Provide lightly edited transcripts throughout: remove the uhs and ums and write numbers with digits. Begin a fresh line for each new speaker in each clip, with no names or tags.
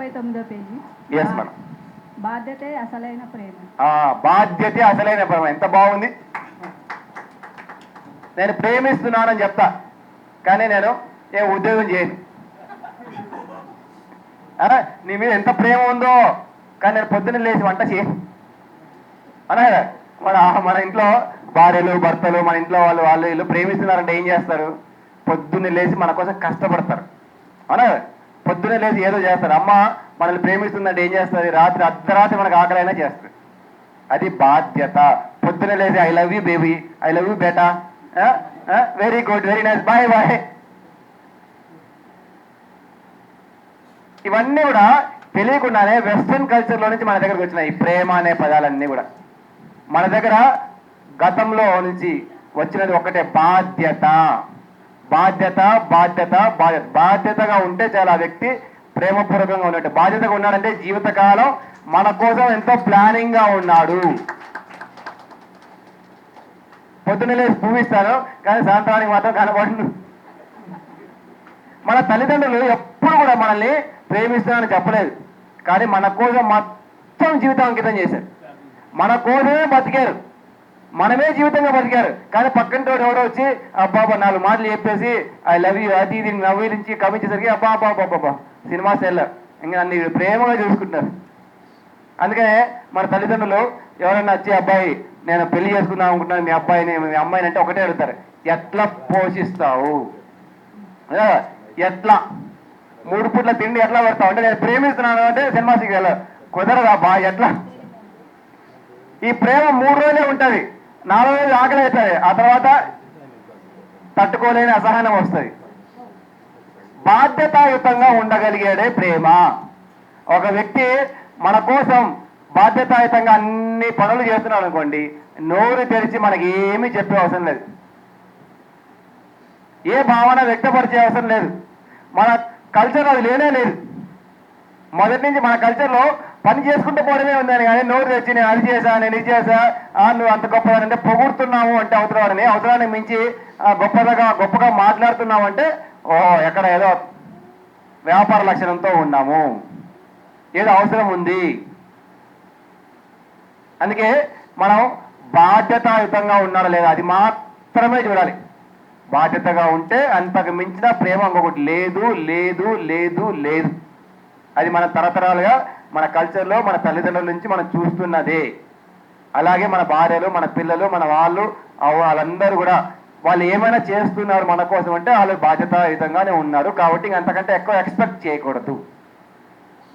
39వ page.
Yes madam.
బాధ్యతే అసలైన ప్రేమ.
బాధ్యతే అసలైన ప్రేమ. ఎంత బాగుంది. నేను ప్రేమిస్తున్నానని చెప్తా, కానీ నేను ఏ ఉద్యోగం చేయను. నీ మీద ఎంత ప్రేమ ఉందో, కానీ నేను పొద్దున్న లేచి వంట చేయను అనా కదా. మన ఇంట్లో భార్యలు భర్తలు, మన ఇంట్లో వాళ్ళు వీళ్ళు ప్రేమిస్తున్నారంటే ఏం చేస్తారు? పొద్దున్నే లేచి మన కోసం కష్టపడతారు అనా. పొద్దున్నే లేచి ఏదో చేస్తారు. అమ్మ మనల్ని ప్రేమిస్తుందంటే ఏం చేస్తుంది? రాత్రి అర్ధరాత్రి మనకు ఆకలైనా చేస్తుంది. అది బాధ్యత. పొద్దున్నే లేచి I love you baby, I love you బేటా, very good, very nice, bye bye. ఇవన్నీ కూడా తెలియకుండానే వెస్ట్రన్ కల్చర్లో నుంచి మన దగ్గరకు వచ్చినాయి. ఈ ప్రేమ అనే పదాలన్నీ కూడా మన దగ్గర గతంలో నుంచి వచ్చినది ఒకటే, బాధ్యత. బాధ్యత బాధ్యత బాధ్యత. బాధ్యతగా ఉంటే చాలా వ్యక్తి ప్రేమపూర్వకంగా ఉన్నట్టు. బాధ్యతగా ఉన్నాడంటే జీవితకాలం మన కోసం ఎంతో ప్లానింగ్ గా ఉన్నాడు. పొద్దున్న లేచి పూవిస్తాను, కానీ సాయంత్రానికి మాత్రం కనబడు. మన తల్లిదండ్రులు ఎప్పుడు కూడా మనల్ని ప్రేమిస్తానని చెప్పలేదు, కానీ మన కోసం మొత్తం జీవితం అంకితం చేశారు. మన కోసమే బతికారు, మనమే జీవితంగా బతికారు. కానీ పక్కనతో ఎవరో వచ్చి అబ్బాబా 4 మాటలు చెప్పేసి ఐ లవ్ యూ అది ఇది నవ్విరించి కమించేసరికి అబ్బాబా సినిమా సెల్ ఇంకా అన్ని ప్రేమగా చూసుకుంటున్నారు. అందుకనే మన తల్లిదండ్రులు ఎవరైనా వచ్చి అబ్బాయి నేను పెళ్లి చేసుకుందాం అనుకుంటున్నాను మీ అబ్బాయిని మీ అమ్మాయిని అంటే ఒకటే అడుగుతారు, ఎట్లా పోషిస్తావు, ఎట్లా 3 పూట్ల తిండి ఎట్లా పెడతావు అంటే నేను ప్రేమిస్తున్నాను అంటే సినిమాకి వెళ్ళ కుదరదా బా ఎట్లా. ఈ ప్రేమ 3 రోజులే ఉంటుంది, 4వ రోజు ఆకలి అవుతుంది, ఆ తర్వాత తట్టుకోలేని అసహనం వస్తుంది. బాధ్యతాయుతంగా ఉండగలిగేదే ప్రేమ. ఒక వ్యక్తి మన కోసం బాధ్యతాయుతంగా అన్ని పనులు చేస్తున్నాడు అనుకోండి, నోరు తెరిచి మనకి ఏమీ చెప్పే అవసరం లేదు, ఏ భావన వ్యక్తపరిచే అవసరం లేదు. మన కల్చర్ అది లేనే లేదు. మొదటి నుంచి మన కల్చర్లో పని చేసుకుంటూ పోవడమే ఉందని, కానీ నోరు తెచ్చి నేను అది చేశా నేను ఇది చేశా నువ్వు అంత గొప్పదానంటే పొగుడుతున్నావు అంటే అవసరాన్ని అవసరానికి మించి గొప్పగా మాట్లాడుతున్నావు అంటే ఎక్కడ ఏదో వ్యాపార లక్షణంతో ఉన్నాము, ఏదో అవసరం ఉంది. అందుకే మనం బాధ్యతాయుతంగా ఉన్నారా లేదా అది మాత్రమే చూడాలి. బాధ్యతగా ఉంటే అంతకు మించిన ప్రేమ ఇంకొకటి లేదు లేదు లేదు లేదు. అది మన తరతరాలుగా మన కల్చర్లో మన తల్లిదండ్రుల నుంచి మనం చూస్తున్నదే. అలాగే మన భార్యలు మన పిల్లలు మన వాళ్ళందరూ కూడా వాళ్ళు ఏమైనా చేస్తున్నారు మన కోసం అంటే వాళ్ళు బాధ్యతాయుతంగానే ఉన్నారు. కాబట్టి అంతకంటే ఎక్కువ ఎక్స్పెక్ట్ చేయకూడదు.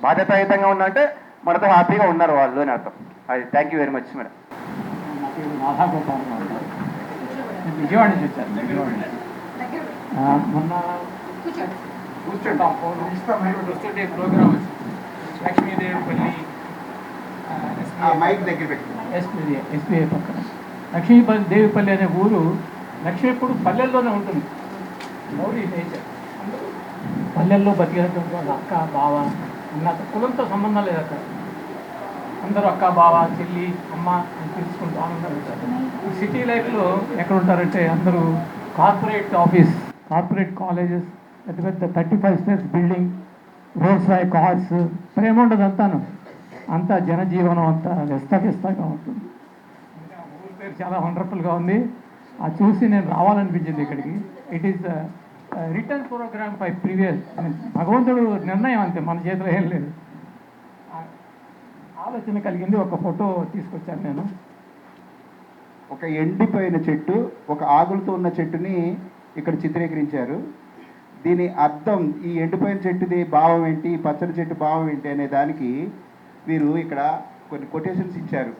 బాధ్యతాయుతంగా ఉన్నంటే మనతో హ్యాపీగా ఉన్నారు వాళ్ళు అని అర్థం. అది thank you very much madam.
Vijayawada నుంచి వచ్చారు. మొన్న ప్రోగ్రామ్ వచ్చి లక్ష్మీదేవిపల్లి ఎస్బీఐ పక్కన లక్ష్మీదేవిపల్లి అనే ఊరు. లక్ష్మి ఎప్పుడు పల్లెల్లోనే ఉంటుంది. మౌరి నేచర్ పల్లెల్లో బతికేటువంటి వాళ్ళ అక్క బావ అన్న కులంతో సంబంధం లేదు అక్కడ. అందరూ అక్క బావ చెల్లి అమ్మ అని తెలుసుకుంటూ ఆనందం ఉంటారు. ఈ సిటీ లైఫ్లో ఎక్కడ ఉంటారంటే అందరూ కార్పొరేట్ ఆఫీస్, కార్పొరేట్ కాలేజెస్, పెద్ద పెద్ద 35 stairs building, Rolls Royce cars, ప్రేమ ఉండదు అంతాను. అంతా జనజీవనం అంతా వ్యస్తవ్యస్తంగా ఉంటుంది. ఊరి పేరు చాలా వండర్ఫుల్గా ఉంది. అది చూసి నేను రావాలనిపించింది ఇక్కడికి. It is return programme by previous. భగవంతుడు నిర్ణయం అంతే, మన చేతిలో ఏం లేదు. ఆలోచన కలిగింది, ఒక ఫోటో తీసుకొచ్చాను నేను.
ఒక ఎండిపోయిన చెట్టు, ఒక ఆకులతో ఉన్న చెట్టుని ఇక్కడ చిత్రీకరించారు. దీని అర్థం, ఈ ఎండిపోయిన చెట్టుది భావం ఏంటి, ఈ పచ్చని చెట్టు భావం ఏంటి అనే దానికి వీరు ఇక్కడ కొన్ని కొటేషన్స్ ఇచ్చారు.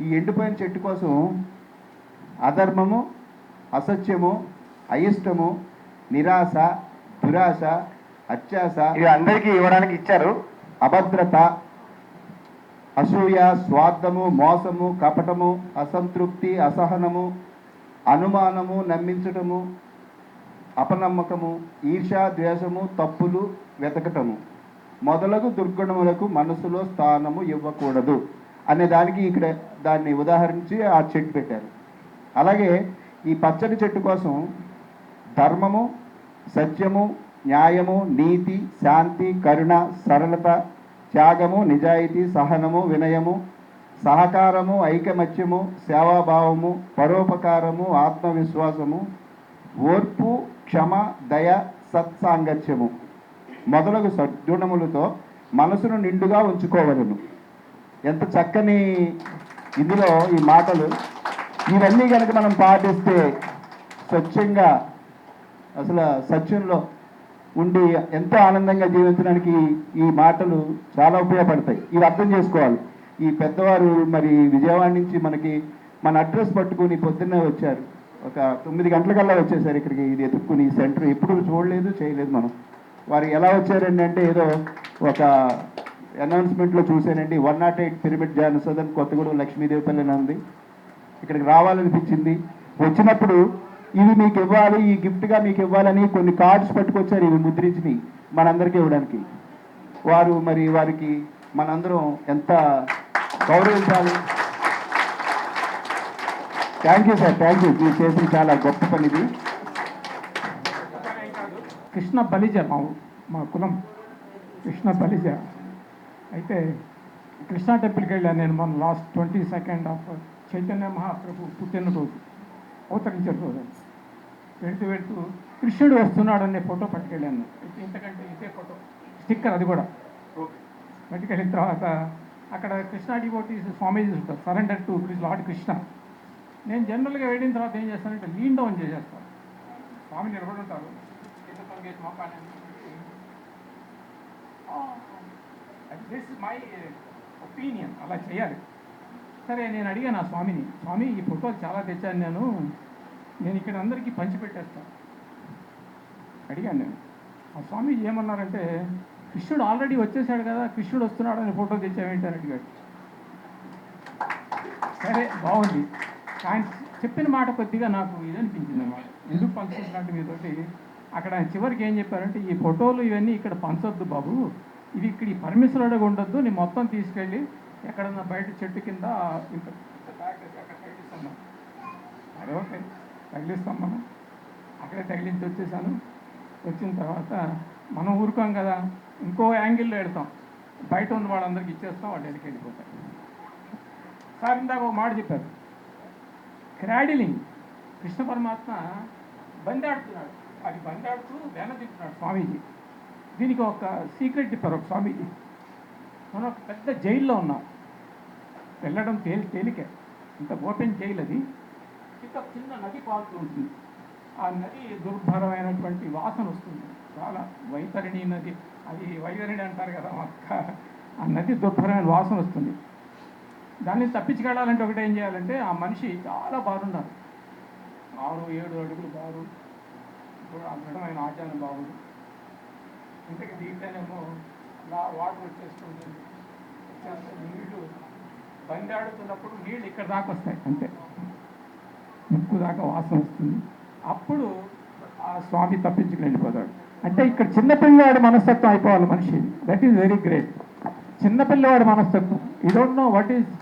ఈ ఎండిపోయిన చెట్టు కోసం అధర్మము, అసత్యము, అయిష్టము, నిరాశ, దురాశ, అత్యాశ
ఇవి అందరికీ ఇవ్వడానికి ఇచ్చారు.
అభద్రత, అసూయ, స్వార్థము, మోసము, కపటము, అసంతృప్తి, అసహనము, అనుమానము, నమ్మించటము, అపనమ్మకము, ఈర్ష్య, ద్వేషము, తప్పులు వెతకటము మొదలగు దుర్గుణములకు మనసులో స్థానము ఇవ్వకూడదు అనే దానికి ఇక్కడ దాన్ని ఉదాహరించి ఆ చెట్టు పెట్టారు. అలాగే ఈ పచ్చడి చెట్టు కోసం ధర్మము, సత్యము, న్యాయము, నీతి, శాంతి, కరుణ, సరళత, త్యాగము, నిజాయితీ, సహనము, వినయము, సహకారము, ఐకమత్యము, సేవాభావము, పరోపకారము, ఆత్మవిశ్వాసము, ఓర్పు, క్షమ, దయ, సత్సాంగత్యము మొదలగు సద్గుణములతో మనసును నిండుగా ఉంచుకోవలను. ఎంత చక్కని ఇందులో ఈ మాటలు, ఇవన్నీ కనుక మనం పాటిస్తే స్వచ్ఛంగా అసలు సత్యంలో ఉండి ఎంతో ఆనందంగా జీవించడానికి ఈ మాటలు చాలా ఉపయోగపడతాయి. ఇవి అర్థం చేసుకోవాలి. ఈ పెద్దవారు మరి విజయవాడ నుంచి మనకి మన అడ్రస్ పట్టుకుని పొద్దున్నే వచ్చారు. ఒక 9 గంటలకల్లా వచ్చేసారు ఇక్కడికి. ఇది ఎత్తుక్కుని ఈ సెంటర్ ఎప్పుడు చూడలేదు, చేయలేదు మనం. వారు ఎలా వచ్చారండి అంటే ఏదో ఒక అనౌన్స్మెంట్లో చూశానండి, 108 పిరమిడ్ జాన్ సదన్ కొత్తగూడెం లక్ష్మీదేవిపల్లి అని ఉంది. ఇక్కడికి రావాలనిపించింది. వచ్చినప్పుడు ఇవి మీకు ఇవ్వాలి, ఈ గిఫ్ట్గా మీకు ఇవ్వాలని కొన్ని కార్డ్స్ పట్టుకొచ్చారు, ఇవి ముద్రించినవి మనందరికీ ఇవ్వడానికి. వారు మరి వారికి మనందరం ఎంత గౌరవించాలి. Thank you sir, thank you. మీరు చేసిన చాలా గొప్ప పని ఇది.
కృష్ణ బలిజ మా కులం కృష్ణ బలిజ. అయితే కృష్ణా టెంపుల్కి వెళ్ళాను నేను మొన్న last 22nd of Chaitanya Mahaprabhu పుట్టినరోజు, అవతరించిన రోజు. వెళ్తూ కృష్ణుడు వస్తున్నాడు అనే ఫోటో పట్టుకెళ్ళాను. అయితే ఇంతకంటే ఇదే ఫోటో స్టిక్కర్, అది కూడా పట్టుకెళ్ళిన తర్వాత అక్కడ కృష్ణా డివోటీస్ స్వామీజీస్ ఉంటారు, సరెండర్ టు లార్డ్ కృష్ణ. నేను జనరల్గా వెళ్ళిన తర్వాత ఏం చేస్తానంటే లీన్ డౌన్ చేసేస్తాను. స్వామి నిలబడి ఉంటారు, దిస్ ఇస్ మై ఒపీనియన్, అలా చేయాలి. సరే నేను అడిగాను ఆ స్వామిని, స్వామి ఈ ఫోటోలు చాలా తెచ్చాను నేను ఇక్కడ అందరికీ పంచిపెట్టేస్తాను అడిగాను నేను. ఆ స్వామి ఏమన్నారంటే, కృష్ణుడు ఆల్రెడీ వచ్చేసాడు కదా, కృష్ణుడు వస్తున్నాడు అని ఫోటో తెచ్చావేంటి అని అడిగాడు. సరే బాగుంది, ఆయన చెప్పిన మాట కొద్దిగా నాకు ఇదనిపించింది అన్నమాట, ఎందుకు పంచుతున్నట్టు మీతోటి. అక్కడ ఆయన చివరికి ఏం చెప్పారంటే, ఈ ఫోటోలు ఇవన్నీ ఇక్కడ పంచొద్దు బాబు, ఇది ఇక్కడ ఈ పర్మిషన్ అడగ ఉండొద్దు, నేను మొత్తం తీసుకెళ్ళి ఎక్కడన్నా బయట చెట్టు కింద ఇంత అక్కడ తగిలిస్తున్నాం. అదే ఓకే, తగిలిస్తాం మనం. అక్కడే తగిలించి వచ్చేసాను. వచ్చిన తర్వాత మనం ఊరుకోం కదా, ఇంకో యాంగిల్లో పెడతాం, బయట ఉన్న వాళ్ళందరికీ ఇచ్చేస్తాం, వాళ్ళు ఎదికి వెళ్ళిపోతారు. సార్ ఇందాక ఒక మాట చెప్పారు, క్రాడిలింగ్. కృష్ణ పరమాత్మ బందాడుతున్నాడు, అది బందాడుతూ వెనదిస్తున్నాడు స్వామీజీ. దీనికి ఒక సీక్రెట్ చెప్పారు ఒక స్వామీజీ. మనం ఒక పెద్ద జైల్లో ఉన్నాం, వెళ్ళడం తేలికే, ఇంత ఓపెన్ జైలు. అది ఇంకా చిన్న నది పారుతూ ఉంటుంది. ఆ నది దుర్భరమైనటువంటి వాసన వస్తుంది, చాలా వైతరిణి నది, అది వైతరిణి అంటారు కదా ఆ నది దుర్భరమైన వాసన వస్తుంది. దాన్ని తప్పించుకెళ్ళాలంటే ఒకటి ఏం చేయాలంటే, ఆ మనిషి చాలా బాగున్నారు, 6-7 అడుగులు బారు, దృఢమైన ఆచారం బాగుంది. ఇంతకు దీంట్లోనేమో వాటర్ వచ్చేస్తుంటుంది, నీళ్లు బందాడుతున్నప్పుడు నీళ్ళు ఇక్కడ దాకా వస్తాయి, అంతే ముక్కు దాకా వాసన వస్తుంది. అప్పుడు ఆ స్వామి తప్పించుకుని వెళ్ళిపోతాడు. అంటే ఇక్కడ చిన్నపిల్లవాడి మనస్తత్వం అయిపోవాలి మనిషి. That is very great. చిన్నపిల్లవాడి మనస్తత్వం, ఈ డోంట్ నో వాట్ ఈజ్,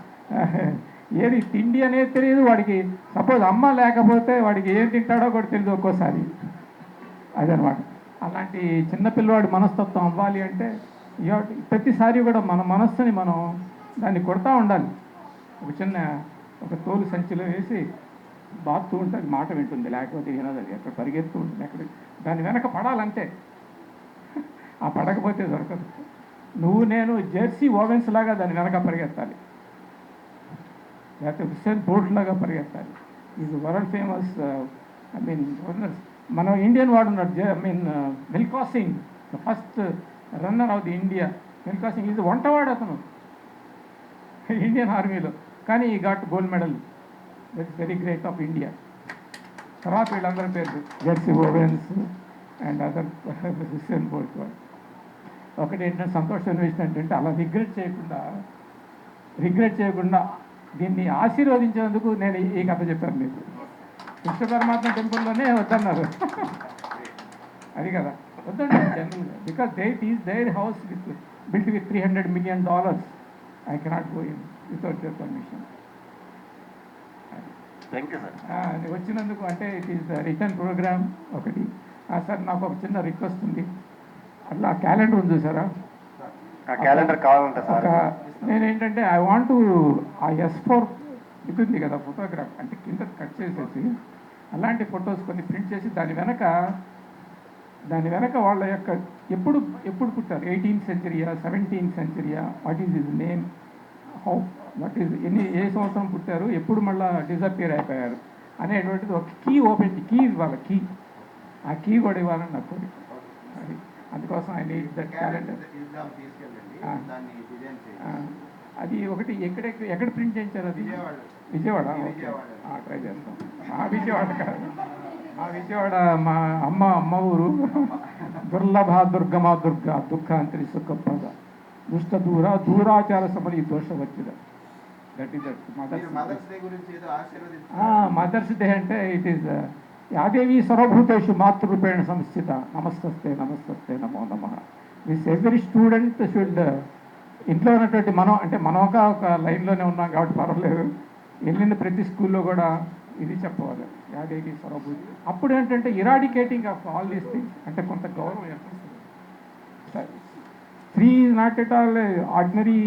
ఏది తిండి అనేది తెలియదు వాడికి. సపోజ్ అమ్మ లేకపోతే వాడికి ఏం తింటాడో కూడా తెలియదు ఒక్కోసారి. అదనమాట. అలాంటి చిన్నపిల్లవాడి మనస్తత్వం అవ్వాలి అంటే ప్రతిసారి కూడా మన మనస్సుని మనం దాన్ని కొడతా ఉండాలి. ఒక తోలు సంచిలో వేసి బాత్తూ ఉంటే అది మాట వింటుంది, లేకపోతే వినదు. అది ఎక్కడ పరిగెత్తూ ఉంటుంది, ఎక్కడ దాని వెనక పడాలంటే. ఆ పడకపోతే దొరకదు. నేను జెర్సీ ఓవెన్స్ లాగా దాని వెనక పరిగెత్తాలి, లేకపోతే హుస్సేన్ బోల్ట్ లాగా పరిగెత్తాలి. ఇది వరల్డ్ ఫేమస్, మన ఇండియన్ వాడు ఉన్నాడు, Milkha Singh, the first runner of the India. Milkha Singh ఇది వంటవాడు అతను ఇండియన్ ఆర్మీలో, కానీ ఈ got gold medal. That is very great of India. తర్వాత వీళ్ళందరి పేరు జెర్సీ Owens and other Usain Bolt. ఒకటి ఏంటంటే సంతోషం విషయం ఏంటంటే, అలా రిగ్రెట్ చేయకుండా దీన్ని ఆశీర్వదించినందుకు నేను ఈ కథ చెప్పాను మీకు. కృష్ణ పరమాత్మ టెంపుల్లోనే వద్దన్నారు, అది కదా వద్దండి జనరల్గా, because their house built with $300 million. I cannot go in without your permission.
Thank you sir.
వచ్చినందుకు అంటే ఇట్ ఈస్ రిటర్న్ ప్రోగ్రామ్ ఒకటి. సార్ నాకు ఒక చిన్న రిక్వెస్ట్ ఉంది. అట్లా క్యాలెండర్ ఉంది చూసారా,
ఆ క్యాలెండర్ కావాలంట సార్.
ఒక నేనేంటంటే ఐ వాంట్ ఆ S4 ఇది ఉంది కదా ఫోటోగ్రాఫ్, అంటే కింద కట్ చేసేసి అలాంటి ఫొటోస్ కొన్ని ప్రింట్ చేసి దాని వెనక వాళ్ళ యొక్క ఎప్పుడు పుట్టారు, 18th century, 17th century, what is his name, how what is a సంవత్సరం పుట్టారు, ఎప్పుడు మళ్ళీ డిసపియర్ అయిపోయారు అనేటువంటిది ఒక కీ ఇవ్వాలి. ఆ కీ కూడా ఇవ్వాలని నాకు కోరిక. అది అందుకోసం ఐ నీడ్ దట్ క్యాలెండర్. అది ఒకటి ఎక్కడ ప్రింట్ చేయించారు? అది విజయవాడ. ట్రై చేస్తాం. విజయవాడ కాదు, విజయవాడ మా అమ్మ ఊరు. దుర్లభ దుర్గమ దుర్గా దుఃఖాంతరి సుఖపద దుష్ట దూరాచార సమలి దోష వచ్చిద. That is Mother's Day. అంటే ఇట్ ఈస్ యాదేవి సర్వభూతేషు మాతృరూపేణ సంస్థిత. నమస్తే నమో నమః. దిస్ ఎవ్రీ స్టూడెంట్ షుడ్, ఇంట్లో ఉన్నటువంటి మనం ఒక లైన్లోనే ఉన్నాం కాబట్టి పర్వాలేదు, వెళ్ళిన ప్రతి స్కూల్లో కూడా ఇది చెప్పవాలి, యాదేవి సర్వభూతి. అప్పుడు ఏంటంటే eradicating of all these things, అంటే కొంత గౌరవం ఏర్పడుతుంది. స్త్రీ is not at all ordinary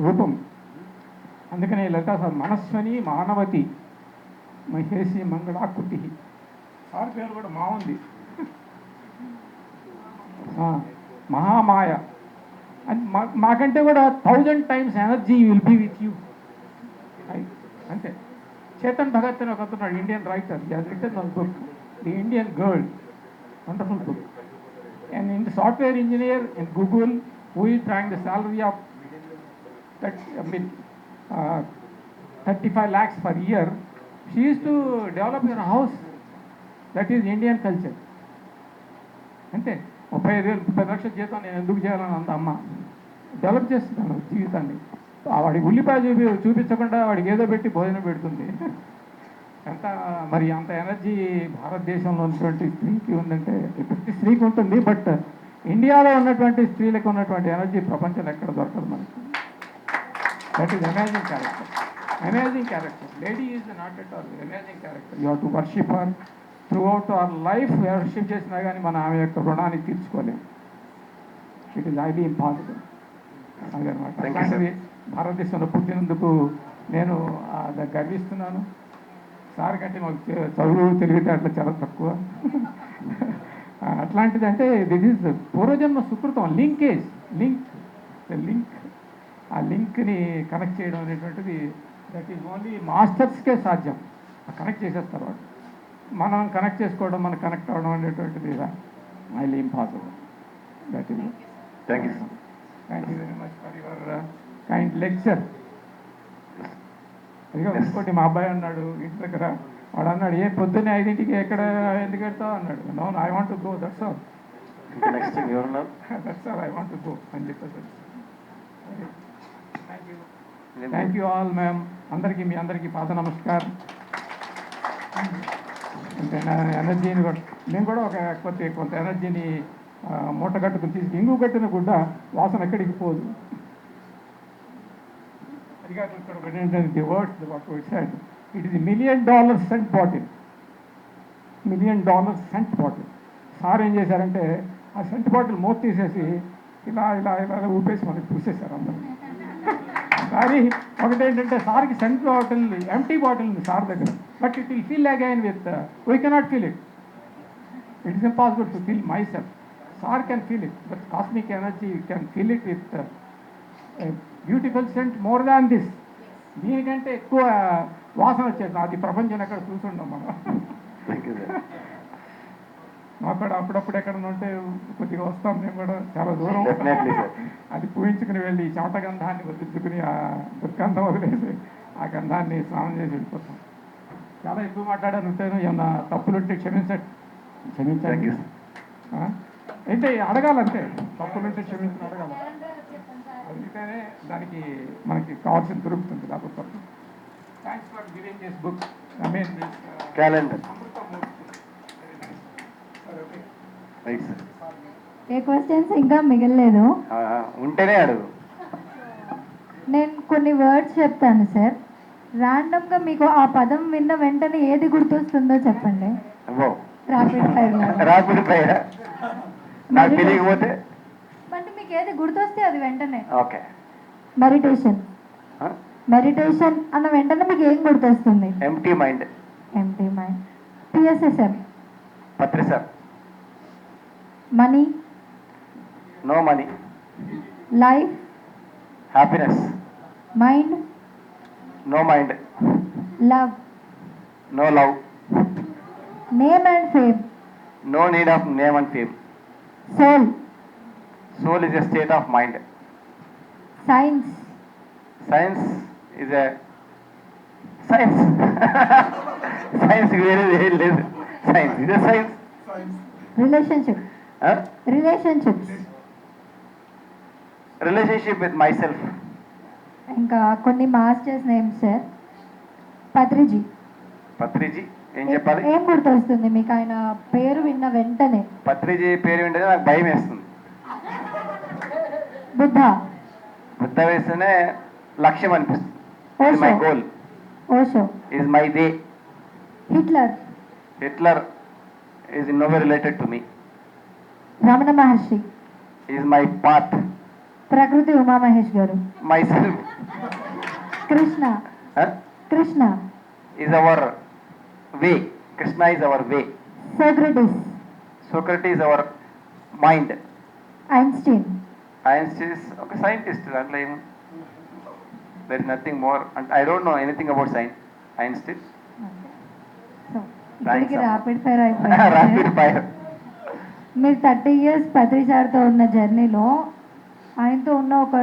రూపం. అందుకనే లలితా సార్ మనస్వని మానవతి మహేషి మంగళాకృతి. సార్ పేరు కూడా మావుంది, మహామాయ. అండ్ మాకంటే కూడా 1000 times energy will be with you. అంతే. చేతన్ భగత్ అని ఒక అతను, Indian writer, he has written one book, the Indian girl, wonderful book. And in the software engineer in Google who is trying the salary of 35 lakhs per year, she used to develop her house. That is Indian culture. అంతే. 35,000 లక్షల జీతం నేను ఎందుకు చేయాలని అంత అమ్మ develop చేస్తున్నాను జీవితాన్ని. వాడికి ఉల్లిపాయ చూపించకుండా వాడికి ఏదో పెట్టి భోజనం పెడుతుంది. అంత ఎనర్జీ భారతదేశంలో ఉన్నటువంటి స్త్రీకి ఉందంటే, ప్రతి స్త్రీకి ఉంటుంది, బట్ ఇండియాలో ఉన్నటువంటి స్త్రీలకు ఉన్నటువంటి ఎనర్జీ ప్రపంచంలో ఎక్కడ దొరకదు మనకి. That is amazing character. Lady is not at all amazing character. You have to worship her throughout our life. Worship చేసినా కానీ మనం ఆమె యొక్క రుణాన్ని తీర్చుకోలేము. It is highly impossible. అదనమాట. అలాంటిది భారతదేశంలో పుట్టినందుకు నేను గర్విస్తున్నాను. సార్ కంటే మాకు చదువు తెలివితేటలు చాలా తక్కువ. అట్లాంటిది అంటే దిస్ ఈజ్ పూర్వజన్మ సుకృతం. లింక్. ఆ లింక్ని కనెక్ట్ చేయడం అనేటువంటిది దట్ ఈజ్ ఓన్లీ మాస్టర్స్కే సాధ్యం. కనెక్ట్ చేసేస్తారు వాళ్ళు. మనం కనెక్ట్ చేసుకోవడం, మనం కనెక్ట్ అవ్వడం అనేటువంటిది highly impossible. That is.
Thank you
very much for your kind lecture. అదిగా ఇంకోటి మా అబ్బాయి అన్నాడు ఇంటి దగ్గర, వాడు అన్నాడు, ఏ పొద్దున్నే 5ంటికి ఎక్కడ ఎందుకు వెళ్తావు అన్నాడు. No, I want to go, that's all.
Next ఎవరున్నారు?
That's all, I want to go అని చెప్పేసి. Thank you all ma'am. మీ అందరికీ పాద నమస్కారం. అంటే నా ఎనర్జీని కూడా నేను కూడా కొంత ఎనర్జీని మూట కట్టుకుని ఇంగు కట్టిన గుడ్డ వాసన ఎక్కడికి పోదు. అదిగా ఇక్కడ ఏంటంటే the words what we said, it is $1 million scent bottle. $1 million scent bottle. Sir ఏం చేశారంటే ఆ సెంట్ బాటిల్ మూత తీసేసి ఇలా ఊపేసి మనకి పూసేశారు అందరూ. కానీ ఒకటేంటంటే సార్కి సెంట్ బాటిల్, ఎంటీ బాటిల్ ఉంది సార్ దగ్గర, but it will feel again with, we cannot feel it. It is impossible to feel myself. Sir can feel it, but cosmic energy can feel it with beautiful scent more than this. దీనికంటే ఎక్కువ వాసన వచ్చేది అది ప్రపంచం ఎక్కడ చూసుండం మనం. మాకు కూడా అప్పుడప్పుడు ఎక్కడ ఉంటే కొద్దిగా వస్తాం మేము కూడా, చాలా దూరం. అది పూయించుకుని వెళ్ళి చెమట గంధాన్ని వదిలించుకుని ఆ దుర్గంధం వదిలేసి ఆ గంధాన్ని స్నానం చేసి వెళ్ళిపోతాం. చాలా ఎక్కువ మాట్లాడాను ఉంటాను, ఏమన్నా తప్పులుంటే క్షమించండి. అయితే అడగాలంటే తప్పులుంటే అడగాలి. అందుకనే దానికి మనకి కావాల్సిన దొరుకుతుంది. లేకపోతే thanks for giving this book.
Calendar.
A questions ఇంకా మిగలలేదు,
ఉంటేనే అడుగు.
నేను కొన్ని వర్డ్స్ చెప్తాను సార్. ర్యాండమ్గా మీకు ఆ పదం విన్న వెంటనే ఏది గుర్తొస్తుందో చెప్పండి. ర్యాపిడ్ ఫైర్
రాపిడ్ ఫైర్ నాకు తెలియకపోతే
అంటే మీకు ఏది గుర్తొస్తే అది వెంటనే.
ఓకే.
మెడిటేషన్. మెడిటేషన్ అన్న వెంటనే మీకు ఏం గుర్తొస్తుంది?
Empty mind.
Empty mind. PSSM.
Patri sir.
Money.
No money.
Life.
Happiness.
Mind.
No mind.
Love.
No love.
Name and fame.
No need of name and fame.
Soul.
Soul is a state of mind.
Science.
Science is a science. Science వేరే లేదు. Science is a science.
Relationship. Relationships.
Relationship with myself.
ఇంకా కొన్ని masters names sir. Patriji.
Patriji ఏం చెప్పాలి?
ఏం గుర్తొస్తుంది మీకు ఆయన పేరు విన్న వెంటనే?
పత్రిజీ పేరు వింటేనే నాకు భయం వేస్తుంది.
బుద్ధ.
బుద్ధ వేస్తేనే లక్ష్యం అనిపిస్తుంది. My
Osho.
Goal
Osho.
Is my way.
Hitler.
Hitler is in no way related to me.
Ramana Maharshi.
Is my path.
ప్రకృతి ఉమామహేష్ గారు.
Myself.
Krishna. Krishna.
Is our way. Krishna is our way.
Socrates.
Socrates is our mind.
Einstein.
Einstein ఒక scientist. దాంట్లో ఏమో there is nothing more. అంటే I don't know anything about science. Einstein.
So ఇప్పటికి rapid fire
rapid
అయిపోయింది.
Fire.
మీరు 30 years పత్రి సార్తో ఉన్న జర్నీలో ఆయనతో ఉన్న ఒక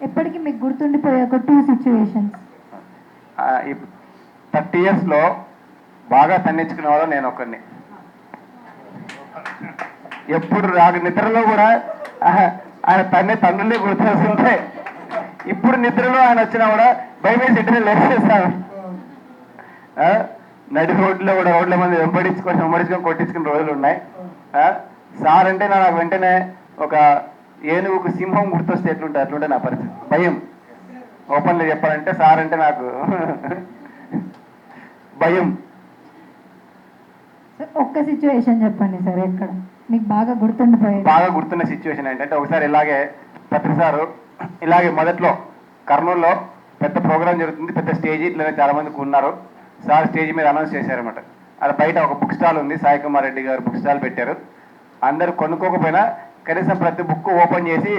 ఎప్పటికీ మీకు గుర్తుండిపోయే ఒక 2 situations.
30 yearsలో బాగా తన్నించుకునే వాళ్ళు నేను ఒకరిని. ఎప్పుడు నిద్రలో కూడా ఆయన తండ్రులే గుర్తొస్తుంటే ఇప్పుడు నిద్రలో ఆయన వచ్చినా కూడా భయమేసి ఇంటిని లేచేస్తాను. నడి రోడ్లో కూడా రోడ్ల మంది వెంబడించుకొని కొట్టించుకున్న రోజులు ఉన్నాయి. సార్ అంటే నాకు వెంటనే ఒక ఏనుగుకు సింహం గుర్తొస్తే ఎట్లుంటుంది అట్లుంటే నా పరిస్థితి. భయం. ఓపెన్లో చెప్పాలంటే సార్ అంటే నాకు భయం.
ఒక్క సిచ్యువేషన్ చెప్పండి సార్ ఎక్కడ మీకు బాగా గుర్తుండిపోయేది.
బాగా గుర్తున్న సిచ్యువేషన్ ఏంటంటే ఒకసారి ఇలాగే పత్రి సారు ఇలాగే మొదట్లో కర్నూలులో పెద్ద ప్రోగ్రామ్ జరుగుతుంది. పెద్ద స్టేజ్ ఇట్లా చాలా మందికి ఉన్నారు. సార్ స్టేజ్ మీద అనౌన్స్ చేశారన్నమాట. అది బయట ఒక బుక్ స్టాల్ ఉంది. సాయి కుమార్ రెడ్డి గారు బుక్ స్టాల్ పెట్టారు. అందరు కొనుక్కోకపోయినా కనీసం ప్రతి బుక్ ఓపెన్ చేసి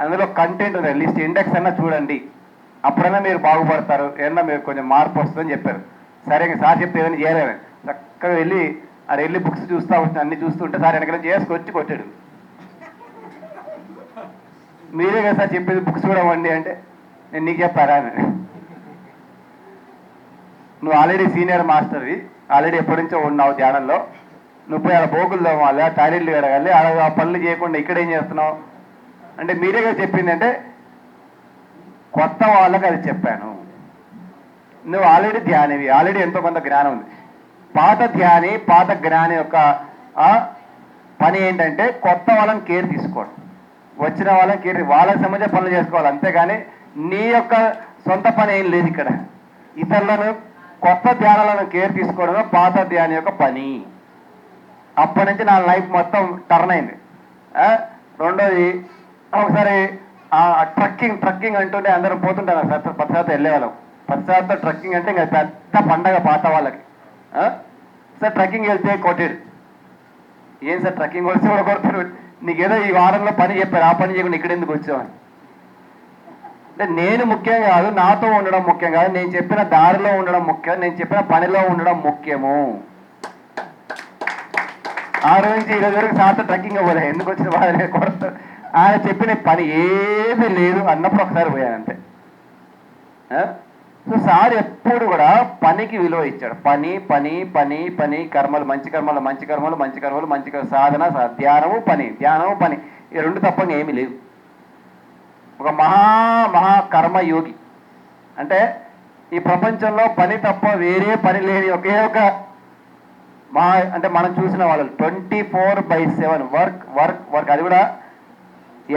అందులో కంటెంట్ ఉంది లిస్ట్ ఇండెక్స్ అన్నా చూడండి, అప్పుడైనా మీరు బాగుపడతారు, ఏమన్నా మీరు కొంచెం మార్పు వస్తుందని చెప్పారు. సరే సార్ చెప్తే ఏదైనా చేయలేదని చక్కగా వెళ్ళి బుక్స్ చూస్తూ వచ్చిన అన్ని చూస్తుంటే సార్ వెనకాల చేసుకొచ్చి కొట్టాడు. మీరే కదా సార్ చెప్పేది బుక్స్ చూడమండి అంటే నేను నీకు చెప్పారా అని. నువ్వు ఆల్రెడీ సీనియర్ మాస్టర్వి, ఆల్రెడీ ఎప్పటి నుంచో ఉన్నావు ధ్యానంలో, నువ్వు పోయి అలా బోకులు తోమాలి, టాయిలెట్లు కడగాలి, అలా పనులు చేయకుండా ఇక్కడేం చేస్తున్నావు అంటే మీరే కదా చెప్పింది అంటే కొత్త వాళ్ళకి అది చెప్పాను. నువ్వు ఆల్రెడీ ధ్యానివి, ఆల్రెడీ ఎంతో కొంత జ్ఞానం ఉంది. పాత ధ్యాని పాత జ్ఞాని యొక్క పని ఏంటంటే కొత్త వాళ్ళని కేర్ తీసుకోవడం, వచ్చిన వాళ్ళని కేర్ వాళ్ళకి సంబంధించిన పనులు చేసుకోవాలి. అంతేగాని నీ యొక్క సొంత పని ఏం లేదు ఇక్కడ. ఇతరులను కొత్త ధ్యానాలను కేర్ తీసుకోవడమే పాత ధ్యాని యొక్క పని. అప్పటి నుంచి నా లైఫ్ మొత్తం టర్న్ అయింది. రెండోది ఒకసారి ట్రక్కింగ్ అంటుంటే అందరం పోతుంటారు సార్, 10 వెళ్ళేవాళ్ళం. 10 ట్రక్కింగ్ అంటే ఇంకా పెద్ద పండగ పాత వాళ్ళకి. సార్ ట్రక్కింగ్ వెళ్తే కొట్టాడు. ఏం సార్ ట్రక్కింగ్ వస్తే కూడా కొడతారు, నీకేదో ఈ వారంలో పని చెప్పారు, ఆ పని చేయకుండా ఇక్కడ ఎందుకు వచ్చావని. అంటే నేను ముఖ్యం కాదు, నాతో ఉండడం ముఖ్యం కాదు, నేను చెప్పిన దారిలో ఉండడం ముఖ్యం, నేను చెప్పిన పనిలో ఉండడం ముఖ్యము. ఆ రోజు నుంచి ఈరోజు వరకు సార్తో ట్రక్కింగ్ అవ్వలే, ఎందుకు వచ్చిన వాళ్ళే కొడతారు. ఆయన చెప్పిన పని ఏమీ లేదు అన్నప్పుడు ఒకసారి పోయాను అంతే. సో సార్ ఎప్పుడు కూడా పనికి విలువ ఇచ్చాడు. పని పని పని పని కర్మలు, మంచి కర్మలు మంచి కర్మలు మంచి కర్మలు మంచి సాధన, ధ్యానము పని, ఈ రెండు తప్పని ఏమీ లేవు. ఒక మహా కర్మయోగి అంటే ఈ ప్రపంచంలో పని తప్ప వేరే పని లేని ఒకే ఒక అంటే మనం చూసిన వాళ్ళు 24/7 వర్క్. అది కూడా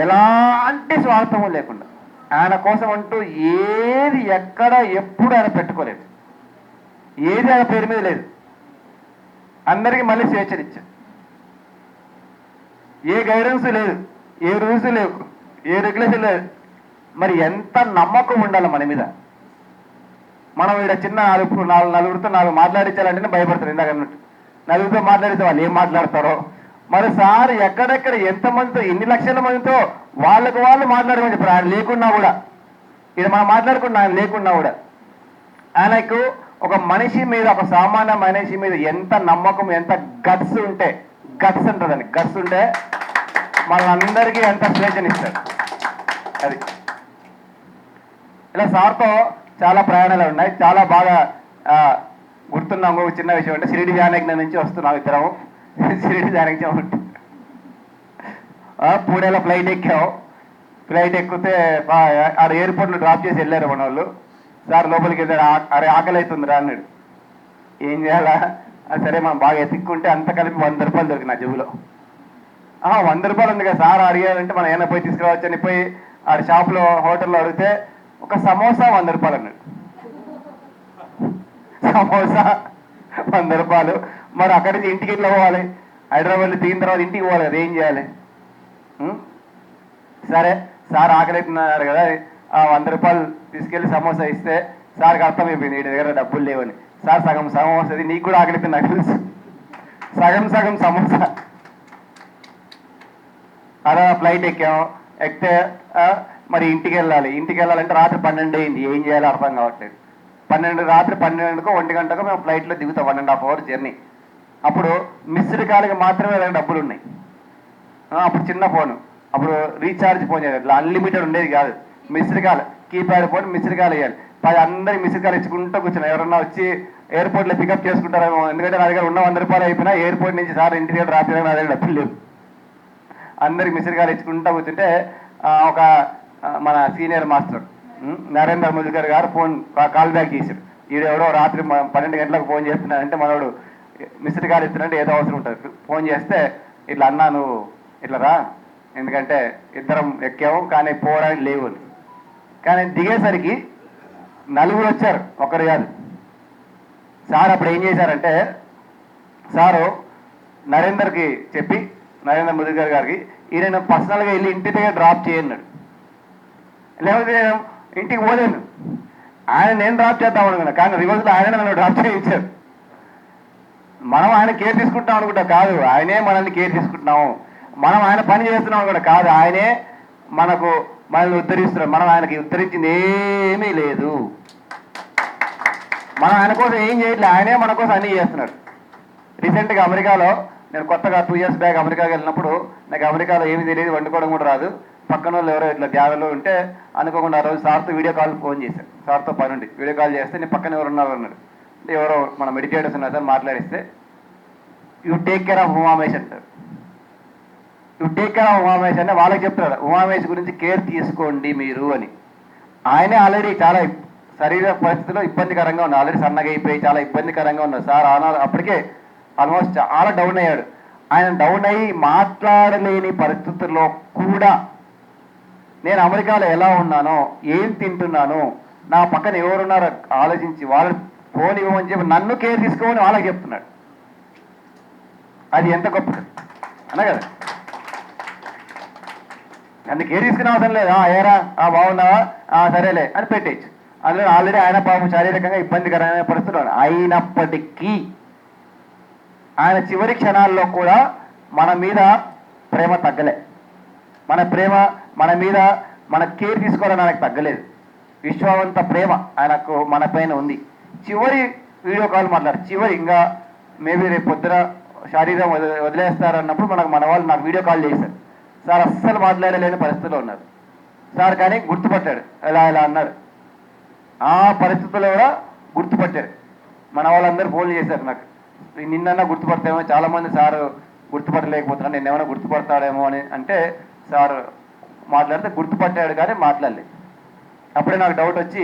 ఎలాంటి స్వార్థము లేకుండా ఆయన కోసం అంటూ ఏది ఎక్కడ ఎప్పుడు ఆయన పెట్టుకోలేదు, ఏది ఆయన పేరు మీద లేదు. అందరికీ మళ్ళీ స్వేచ్ఛనిచ్చాడు. ఏ గైడెన్స్ లేదు, ఏ రూల్స్ లేవు, ఏ రెగ్యులేషన్ లేదు. మరి ఎంత నమ్మకం ఉండాలి మన మీద. మనం ఇక్కడ చిన్న నలుగురితో మాట్లాడించాలంటేనే భయపడతారు. ఇందాక అన్నట్టు నలుగురితో మాట్లాడితే వాళ్ళు ఏం మాట్లాడతారో. మరి సార్ ఎక్కడెక్కడ ఎంతమందితో ఎన్ని లక్షల మందితో వాళ్ళకు వాళ్ళు మాట్లాడమని చెప్పారు. ఆయన లేకున్నా కూడా, ఇది మనం మాట్లాడుకున్నా ఆయన లేకున్నా కూడా ఆయనకు ఒక మనిషి మీద, ఒక సామాన్య మనిషి మీద ఎంత నమ్మకం, ఎంత గట్స్ ఉంటే, గట్స్ ఉంటుందండి, గట్స్ ఉంటే మనందరికీ ఎంత స్వేచ్ఛనిస్తారు. అది ఇలా సార్తో చాలా ప్రయాణాలు ఉన్నాయి. చాలా బాగా గుర్తున్న ఇంకొక చిన్న విషయం అంటే షిరిడి జానకి నుంచి వస్తున్నాం ఇద్దరం. షిరిడి జానకి ఉంటుంది పూణేలో ఫ్లైట్ ఎక్కాం. ఫ్లైట్ ఎక్కితే ఆడ ఎయిర్పోర్ట్లో డ్రాప్ చేసి వెళ్ళారు మన వాళ్ళు. సార్ లోపలికి వెళ్ళారు. అరే ఆకలి అవుతుందిరా అన్నాడు. ఏం చేయాలా? సరే మనం బాగా ఎత్తుక్కుంటే అంత కలిపి 100 రూపాయలు దొరికి నా జేబులో. 100 రూపాయలు ఉంది కదా సార్ అడిగారంటే మనం ఏమైనా పోయి తీసుకురావచ్చు అని పోయి ఆడ షాప్లో హోటల్లో అడిగితే ఒక సమోసా 100 రూపాయలు అన్నాడు. సమోసా 100 రూపాయలు. మరి అక్కడి నుంచి ఇంటికి ఎట్లా పోవాలి? హైదరాబాద్లో దిగిన తర్వాత ఇంటికి పోవాలి కదా, ఏం చేయాలి? సరే సార్ ఆకలి అవుతున్నారు కదా, 100 రూపాయలు తీసుకెళ్ళి సమోసా ఇస్తే సార్కి అర్థమైపోయింది వీడి దగ్గర డబ్బులు లేవని. సార్ సగం సమోసా, నీకు కూడా ఆకలి అవుతుంది నాకు తెలుసు, సగం సమోసా. అలా ఫ్లైట్ ఎక్కాం. ఎక్కితే మరి ఇంటికి వెళ్ళాలంటే రాత్రి 12 అయింది. ఏం చేయాలో అర్థం కావట్లేదు. రాత్రి 12కో 1 గంటకో మేము ఫ్లైట్లో దిగుతాం. 1.5 అవర్ జర్నీ. అప్పుడు మిస్డ్ కాల్కి మాత్రమే డబ్బులు ఉన్నాయి. అప్పుడు చిన్న ఫోను, అప్పుడు రీఛార్జ్ ఫోన్ చేయాలి, ఇట్లా అన్లిమిటెడ్ ఉండేది కాదు. Missed call, keypad phone, missed call వేయాలి. అందరికి మిస్డ్ కాల్ ఇచ్చుకుంటూ కూర్చున్నాం. ఎవరన్నా వచ్చి ఎయిర్పోర్ట్లో పికప్ చేసుకుంటారేమో. ఎందుకంటే నా దగ్గర ఉన్న 100 రూపాయలు అయిపోయినా ఎయిర్పోర్ట్ నుంచి సార్ ఇంటి దగ్గర డ్రాప్ చేయడానికి నా దగ్గర డబ్బులు లేవు. అందరికి మిస్డ్ కాల్ ఇచ్చుకుంటూ కూర్చుంటే ఒక మన సీనియర్ మాస్టర్ నరేంద్ర ముదికర్ గారు కాల్ బ్యాక్ చేశారు. ఎవడో రాత్రి 12 గంటలకు ఫోన్ చేస్తున్నాడంటే మనోడు మిస్డ్ కాల్ ఇస్తున్నట్టు ఏదో అవసరం ఉంటుంది. ఫోన్ చేస్తే ఇట్లా అన్నా నువ్వు ఇట్లా రా, ఎందుకంటే ఇద్దరం ఎక్కాము కానీ పోవడానికి లేవు. కానీ దిగేసరికి 4 వచ్చారు, ఒకరు కాదు. సార్ అప్పుడు ఏం చేశారంటే సారు నరేందర్కి చెప్పి, నరేంద్ర ముదికర్ గారికి ఈయన పర్సనల్గా వెళ్ళి ఇంటి దగ్గర డ్రాప్ చేయన్నాడు. లేకపోతే నేను ఇంటికి పోలేను. నేను డ్రాప్ చేద్దాం అనుకున్నా, కానీ రివర్స్లో ఆయన నన్ను డ్రాప్ చేయించారు. మనం ఆయన కేర్ తీసుకుంటాం అనుకుంటా, కాదు ఆయనే మనల్ని కేర్ తీసుకుంటున్నాము. మనం ఆయన పని చేస్తున్నాం అనుకుంటా, కాదు ఆయనే మనల్ని ఉద్ధరిస్తున్నాం. మనం ఆయనకి ఉద్ధరించింది ఏమీ లేదు. మనం ఆయన కోసం ఏం చేయట్లేదు, ఆయనే మన కోసం అన్నీ చేస్తున్నాడు. రీసెంట్గా అమెరికాలో నేను కొత్తగా 2 years బ్యాక్ అమెరికాకి వెళ్ళినప్పుడు నాకు అమెరికాలో ఏమీ తెలియదు, వండుకోవడం కూడా రాదు. పక్కన వాళ్ళు ఎవరో ఇట్లా ధ్యానంలో ఉంటే అనుకోకుండా ఆ రోజు సార్తో వీడియో కాల్ ఫోన్ చేశాను. సార్తో పని ఉండి వీడియో కాల్ చేస్తే నీ పక్కన ఎవరు ఉన్నారు అన్నాడు. ఎవరో మన మెడిటేటర్స్ ఉన్నారు సార్ మాట్లాడిస్తే, you take care of Umamesh అంటారు. You take care of Umamesh అంటే వాళ్ళకి చెప్తాడు ఉమామేష్ గురించి కేర్ తీసుకోండి మీరు అని. ఆయనే ఆల్రెడీ చాలా శరీర పరిస్థితిలో ఇబ్బందికరంగా ఉన్నారు, ఆల్రెడీ సన్నగా అయిపోయి చాలా ఇబ్బందికరంగా ఉన్నారు సార్. అప్పటికే ఆల్మోస్ట్ చాలా డౌన్ అయ్యాడు. ఆయన డౌన్ అయ్యి మాట్లాడలేని పరిస్థితుల్లో కూడా నేను అమెరికాలో ఎలా ఉన్నానో, ఏం తింటున్నానో, నా పక్కన ఎవరున్నారో ఆలోచించి వాళ్ళని ఫోన్ ఇవ్వమని చెప్పి నన్ను కేర్ తీసుకోమని వాళ్ళకి చెప్తున్నాడు. అది ఎంత గొప్పది అన్నా కదా. నన్ను కేర్ తీసుకునే అవసరం లేదు. ఏరా బాగున్నావా, సరేలే అని పెట్టేయచ్చు. అందులో ఆల్రెడీ ఆయన పాపం శారీరకంగా ఇబ్బందికరమైన పరిస్థితులు అయినప్పటికీ ఆయన చివరి క్షణాల్లో కూడా మన మీద ప్రేమ తగ్గలే. మన ప్రేమ మన మీద మన కేర్ తీసుకోవాలని ఆయనకు తగ్గలేదు. విశ్వవంత ప్రేమ ఆయనకు మన పైన ఉంది. చివరి వీడియో కాల్ చివరి ఇంకా మేబీ రేపు పొద్దున శరీరం వదిలేస్తారన్నప్పుడు మన వాళ్ళు నాకు వీడియో కాల్ చేశారు. సార్ అస్సలు మాట్లాడలేని పరిస్థితిలో ఉన్నారు సార్, కానీ గుర్తుపట్టాడు. ఎలా అన్నారు, ఆ పరిస్థితుల్లో కూడా గుర్తుపట్టాడు. మన వాళ్ళందరూ ఫోన్లు చేశారు నాకు, నిన్న గుర్తుపడతామో, చాలామంది సార్ గుర్తుపట్టలేకపోతున్నాను, నేను ఏమైనా గుర్తుపడతాడేమో అని అంటే సార్ మాట్లాడితే గుర్తుపట్టాడు కానీ మాట్లాడలేదు. అప్పుడే నాకు డౌట్ వచ్చి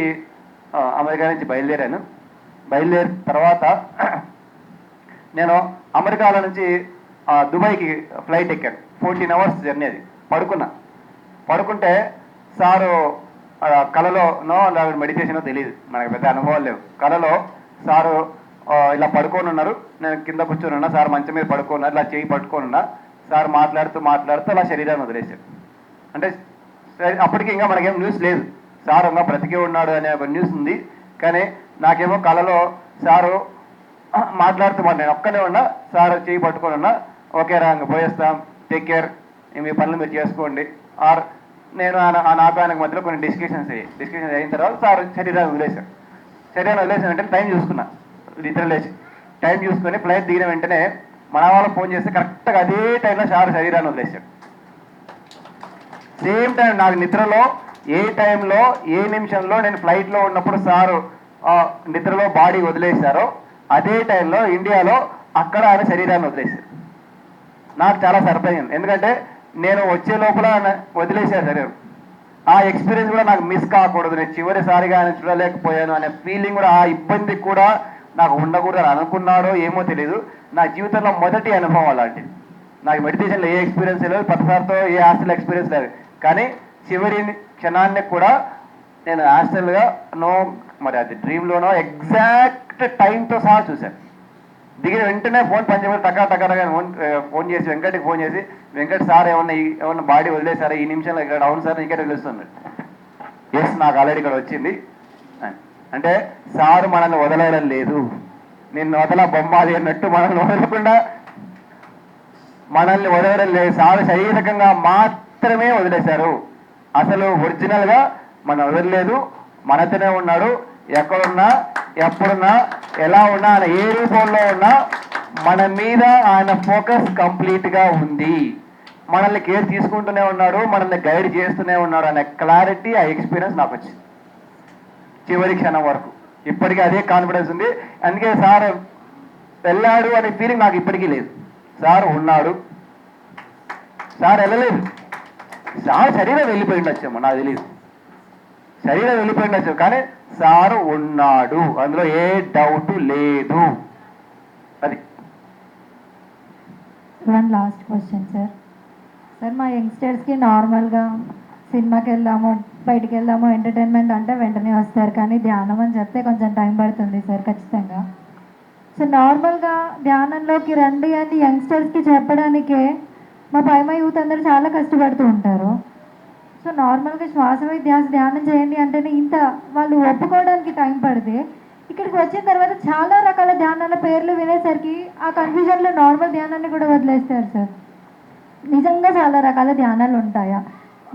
అమెరికా నుంచి బయలుదేరాను. బయలుదేరిన తర్వాత నేను అమెరికాలో నుంచి దుబాయ్కి ఫ్లైట్ ఎక్కాను. 14 hours జర్నీ. అది పడుకుంటే సారు కళలోనో లేదా మెడిటేషనో తెలియదు, మనకు పెద్ద అనుభవాలు లేవు. కళలో సారు ఇలా పడుకొని ఉన్నారు, నేను కింద కూర్చొని ఉన్నా, సార్ మంచం మీద పడుకున్నారు, ఇలా చేయి పట్టుకొని ఉన్నా, సార్ మాట్లాడుతూ అలా శరీరాన్ని వదిలేశారు. అంటే అప్పటికి ఇంకా మనకేం న్యూస్ లేదు, సార్ ఇంకా బ్రతికే ఉన్నాడు అనే ఒక న్యూస్ ఉంది. కానీ నాకేమో కళలో సారు మాట్లాడుతూ నేను ఒక్కనే ఉన్నా, సార్ చేయి పట్టుకొని ఉన్నా, ఓకే రా ఇంక పోయేస్తాం, టేక్ కేర్, మీ పనులు మీరు చేసుకోండి. ఆర్ నేను నాకు ఆయనకు మధ్యలో కొన్ని డిస్కషన్స్ అయిన తర్వాత సార్ శరీరాన్ని వదిలేశారు. శరీరాన్ని వదిలేసిన వెంటనే టైం చూసుకున్నా, నిద్ర లేచి టైం చూసుకొని ఫ్లైట్ దిగిన వెంటనే మన వాళ్ళకి ఫోన్ చేస్తే కరెక్ట్గా అదే టైంలో సార్ శరీరాన్ని వదిలేశాడు. సేమ్ టైం నాకు నిద్రలో ఏ టైంలో ఏ నిమిషంలో నేను ఫ్లైట్లో ఉన్నప్పుడు సారు నిద్రలో బాడీ వదిలేశారో అదే టైంలో ఇండియాలో అక్కడ ఆయన శరీరాన్ని వదిలేశారు. నాకు చాలా సర్ప్రైజ్ అయింది, ఎందుకంటే నేను వచ్చే లోపల వదిలేశారు శరీరం. ఆ ఎక్స్పీరియన్స్ కూడా నాకు మిస్ కాకూడదు, నేను చివరిసారిగా ఆయన చూడలేకపోయాను అనే ఫీలింగ్ కూడా, ఆ ఇబ్బంది కూడా నాకు ఉండకూడదు అని అనుకున్నాడో ఏమో తెలియదు. నా జీవితంలో మొదటి అనుభవం అలాంటిది. నాకు మెడిటేషన్లో ఏ ఎక్స్పీరియన్స్ లేదు, ప్రతిసారితో ఏ హాస్టల్ ఎక్స్పీరియన్స్ లేదు. కానీ చివరి క్షణాన్ని కూడా నేను హాస్టల్గా మరి అది డ్రీమ్లోనో ఎగ్జాక్ట్ టైంతో సహా చూశాను. దిగిన వెంటనే ఫోన్ పనిచేయబడి టకరగా ఫోన్ చేసి వెంకట్కి ఫోన్ చేసి, వెంకట్ సార్ ఏమన్నా బాడీ వదిలేసారా ఈ నిమిషంలో? ఇక్కడ అవును సార్ ఇక్కడ వదిలేస్తున్నాడు. ఎస్, నాకు ఆల్రెడీ ఇక్కడ వచ్చింది. అంటే సారు మనల్ని వదలడం లేదు, నిన్ను వదల బొమ్మాలి అన్నట్టు మనల్ని వదలడం లేదు. సారు శారీరకంగా మాత్రమే వదిలేశారు, అసలు ఒరిజినల్గా మనం వదలలేదు. మనతోనే ఉన్నాడు, ఎక్కడున్నా ఎప్పుడున్నా ఎలా ఉన్నా ఆయన ఏ రూపంలో ఉన్నా మన మీద ఆయన ఫోకస్ కంప్లీట్గా ఉంది. మనల్ని కేర్ తీసుకుంటూనే ఉన్నాడు, మనల్ని గైడ్ చేస్తూనే ఉన్నాడు అనే క్లారిటీ, ఆ ఎక్స్పీరియన్స్ నాకు వచ్చింది చివరి క్షణం వరకు. ఇప్పటికీ అదే కాన్ఫిడెన్స్ ఉంది. అందుకే సార్ వెళ్ళాడు అనే ఫీలింగ్ నాకు ఇప్పటికీ లేదు. సార్ ఉన్నాడు, సార్ వెళ్ళలేదు, సార్ శరీరం వెళ్ళిపోయిండొచ్చేమో నాకు తెలియదు, శరీరం వెళ్ళిపోయిండొచ్చు, కానీ సారు ఉన్నాడు, అందులో ఏ డౌట్ లేదు. అది
one last question sir. Sir మా యంగ్స్టర్స్కి నార్మల్గా సినిమాకి వెళ్దాము, బయటికి వెళ్దాము, ఎంటర్టైన్మెంట్ అంటే వెంటనే వస్తారు, కానీ ధ్యానం అని చెప్తే కొంచెం టైం పడుతుంది సార్ ఖచ్చితంగా. సో నార్మల్గా ధ్యానంలోకి రండి అని యంగ్స్టర్స్కి చెప్పడానికే మా పైమ యూత్ అందరూ చాలా కష్టపడుతూ ఉంటారు. సో నార్మల్గా శ్వాసపై ధ్యానం చేయండి అంటేనే ఇంత వాళ్ళు ఒప్పుకోవడానికి టైం పడితే, ఇక్కడికి వచ్చిన తర్వాత చాలా రకాల ధ్యానాల పేర్లు వినేసరికి ఆ కన్ఫ్యూజన్లో నార్మల్ ధ్యానాన్ని కూడా వదిలేస్తారు సార్. నిజంగా చాలా రకాల ధ్యానాలు ఉంటాయా?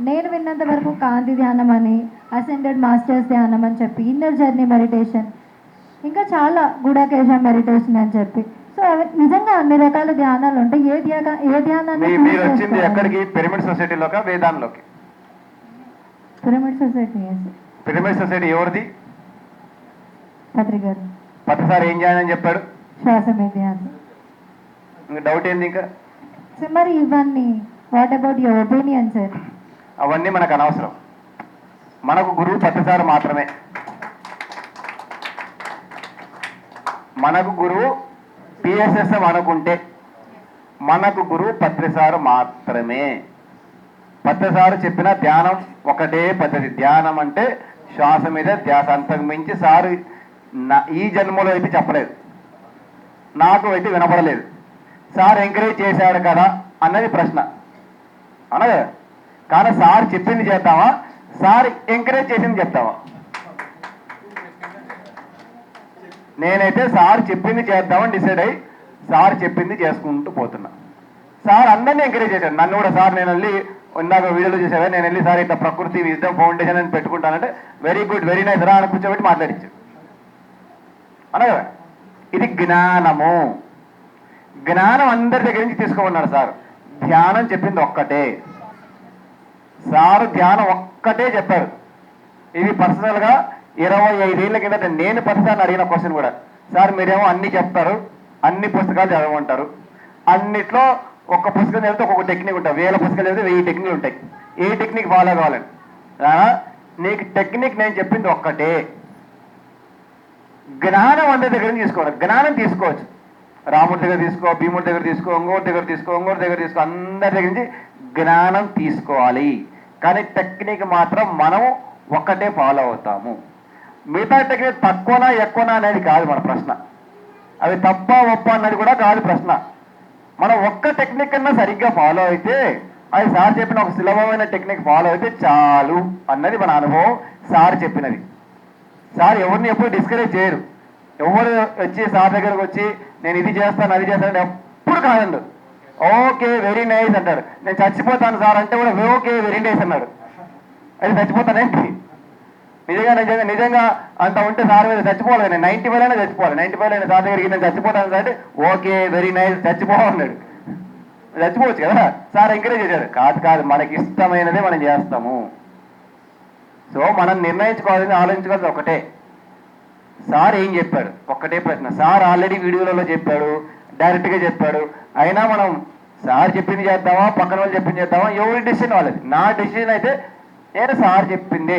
నేను విన్నంత వరకు కాంతి ధ్యానం అని, అసెండెడ్ మాస్టర్స్ ధ్యానం అని చెప్పి, ఇన్నర్ జర్నీ మెడిటేషన్, ఇంకా చాలా గుడాకేశ మెడిటేషన్ అని చెప్పి, సో నిజంగా అన్ని రకాల ధ్యానాలు ఉంటాయి. ఏ ధ్యానాన్ని
మీరు వచ్చింది ఎక్కడికి? పిరమిడ్ సొసైటీలోకి, వేదాంలోకి?
Pyramid society.
పిరమిడ్ సొసైటీ ఎవరిది?
పత్రికారు.
పత్రిసారి ఏం చేయాలని చెప్పాడు?
శ్వాసమే ధ్యానం.
ఇంకా డౌట్ ఏంది ఇంకా?
సార్ మరి ఇవన్నీ what about your opinion sir?
అవన్నీ మనకు అనవసరం. మనకు గురువు పత్రిసారు మాత్రమే. మనకు గురువు పిఎస్ఎస్ఎం అనుకుంటే మనకు గురువు పత్రిసారు మాత్రమే. పత్రిసారు చెప్పిన ధ్యానం ఒకటే పద్ధతి. ధ్యానం అంటే శ్వాస మీద ధ్యాస, అంతకు మించి సారు ఈ జన్మలో అయితే చెప్పలేదు, నాకు అయితే వినపడలేదు. సార్ ఎంకరేజ్ చేశాడు కదా అన్నది ప్రశ్న, అనగా కానీ సార్ చెప్పింది చేద్దామా, సార్ ఎంకరేజ్ చేసింది చెప్తావా? నేనైతే సార్ చెప్పింది చేద్దామని డిసైడ్ అయ్యి సార్ చెప్పింది చేసుకుంటూ పోతున్నా. సార్ అందరినీ ఎంకరేజ్ చేశాడు, నన్ను కూడా. సార్ నేను వెళ్ళి ఇందాక వీడియోలో చేశాను, నేను వెళ్ళి సార్ ఇట్లా ప్రకృతి విజ్డమ్ ఫౌండేషన్ అని పెట్టుకుంటానంటే వెరీ గుడ్ వెరీ నైస్ రా అని కూర్చోబెట్టి మాట్లాడించాడు, అనగా ఇది జ్ఞానము. జ్ఞానం అందరి దగ్గర నుంచి తీసుకోమన్నాడు సార్. ధ్యానం చెప్పింది ఒక్కటే, సారు ధ్యానం ఒక్కటే చెప్పారు. ఇది పర్సనల్గా 25 ఏళ్ళ కిందట నేను పర్సనల్ అడిగిన క్వశ్చన్ కూడా. సార్ మీరేమో అన్ని చెప్తారు, అన్ని పుస్తకాలు చదవమంటారు, అన్నిట్లో ఒక్క పుస్తకం చదివితే ఒక్కొక్క టెక్నిక్ ఉంటుంది, 1000 పుస్తకాలు చదివితే 1000 టెక్నిక్లు ఉంటాయి. ఏ టెక్నిక్ ఫాలో కావాలని? నీకు టెక్నిక్ నేను చెప్పింది ఒక్కటే. జ్ఞానం అందరి దగ్గర నుంచి తీసుకోవాలి. జ్ఞానం తీసుకోవచ్చు, రాముడి దగ్గర తీసుకో, భీముడి దగ్గర తీసుకో, ఇంకోటి దగ్గర తీసుకో, ఇంకోటి దగ్గర తీసుకో, అందరి దగ్గర నుంచి జ్ఞానం తీసుకోవాలి. కానీ టెక్నిక్ మాత్రం మనం ఒక్కటే ఫాలో అవుతాము. మిగతా టెక్నిక్ తక్కువనా ఎక్కువనా అనేది కాదు మన ప్రశ్న. అవి తప్ప ఒప్ప అన్నది కూడా కాదు ప్రశ్న. మనం ఒక్క టెక్నిక్ కన్నా సరిగ్గా ఫాలో అయితే, అది సార్ చెప్పిన ఒక సులభమైన టెక్నిక్ ఫాలో అయితే చాలు అన్నది మన అనుభవం. సార్ చెప్పినది. సార్ ఎవరిని ఎప్పుడు డిస్కరేజ్ చేయరు. ఎవరు వచ్చి సార్ దగ్గరకు వచ్చి నేను ఇది చేస్తాను అది చేస్తాను ఎప్పుడు కాదండు. ఓకే వెరీ నైస్ అంటాడు. నేను చచ్చిపోతాను సార్ అంటే కూడా ఓకే వెరీ నైస్ అన్నాడు. అది చచ్చిపోతానేంటి? నిజంగా అంత ఉంటే సార్ మీద చచ్చిపోవాలి. నేను 95 అయినా చచ్చిపోవాలి. 95 అయినా సార్ దగ్గరికి నేను చచ్చిపోతాను సార్ అంటే ఓకే వెరీ నైస్ చచ్చిపోవాలన్నాడు. చచ్చిపోవచ్చు కదా. సార్ ఎంకరేజ్ చేశారు. కాదు మనకి ఇష్టమైనదే మనం చేస్తాము. సో మనం నిర్ణయించుకోవాలని ఆలోచించుకోవాల్సి ఒకటే, సార్ ఏం చెప్పాడు ఒక్కటే ప్రశ్న. సార్ ఆల్రెడీ వీడియోలలో చెప్పాడు, డైరెక్ట్గా చెప్పాడు. అయినా మనం సార్ చెప్పింది చేద్దామా, పక్కన వాళ్ళు చెప్పింది చేద్దామా, ఎవరి డెసిషన్ వాళ్ళది. నా డెసిషన్ అయితే నేను సార్ చెప్పిందే,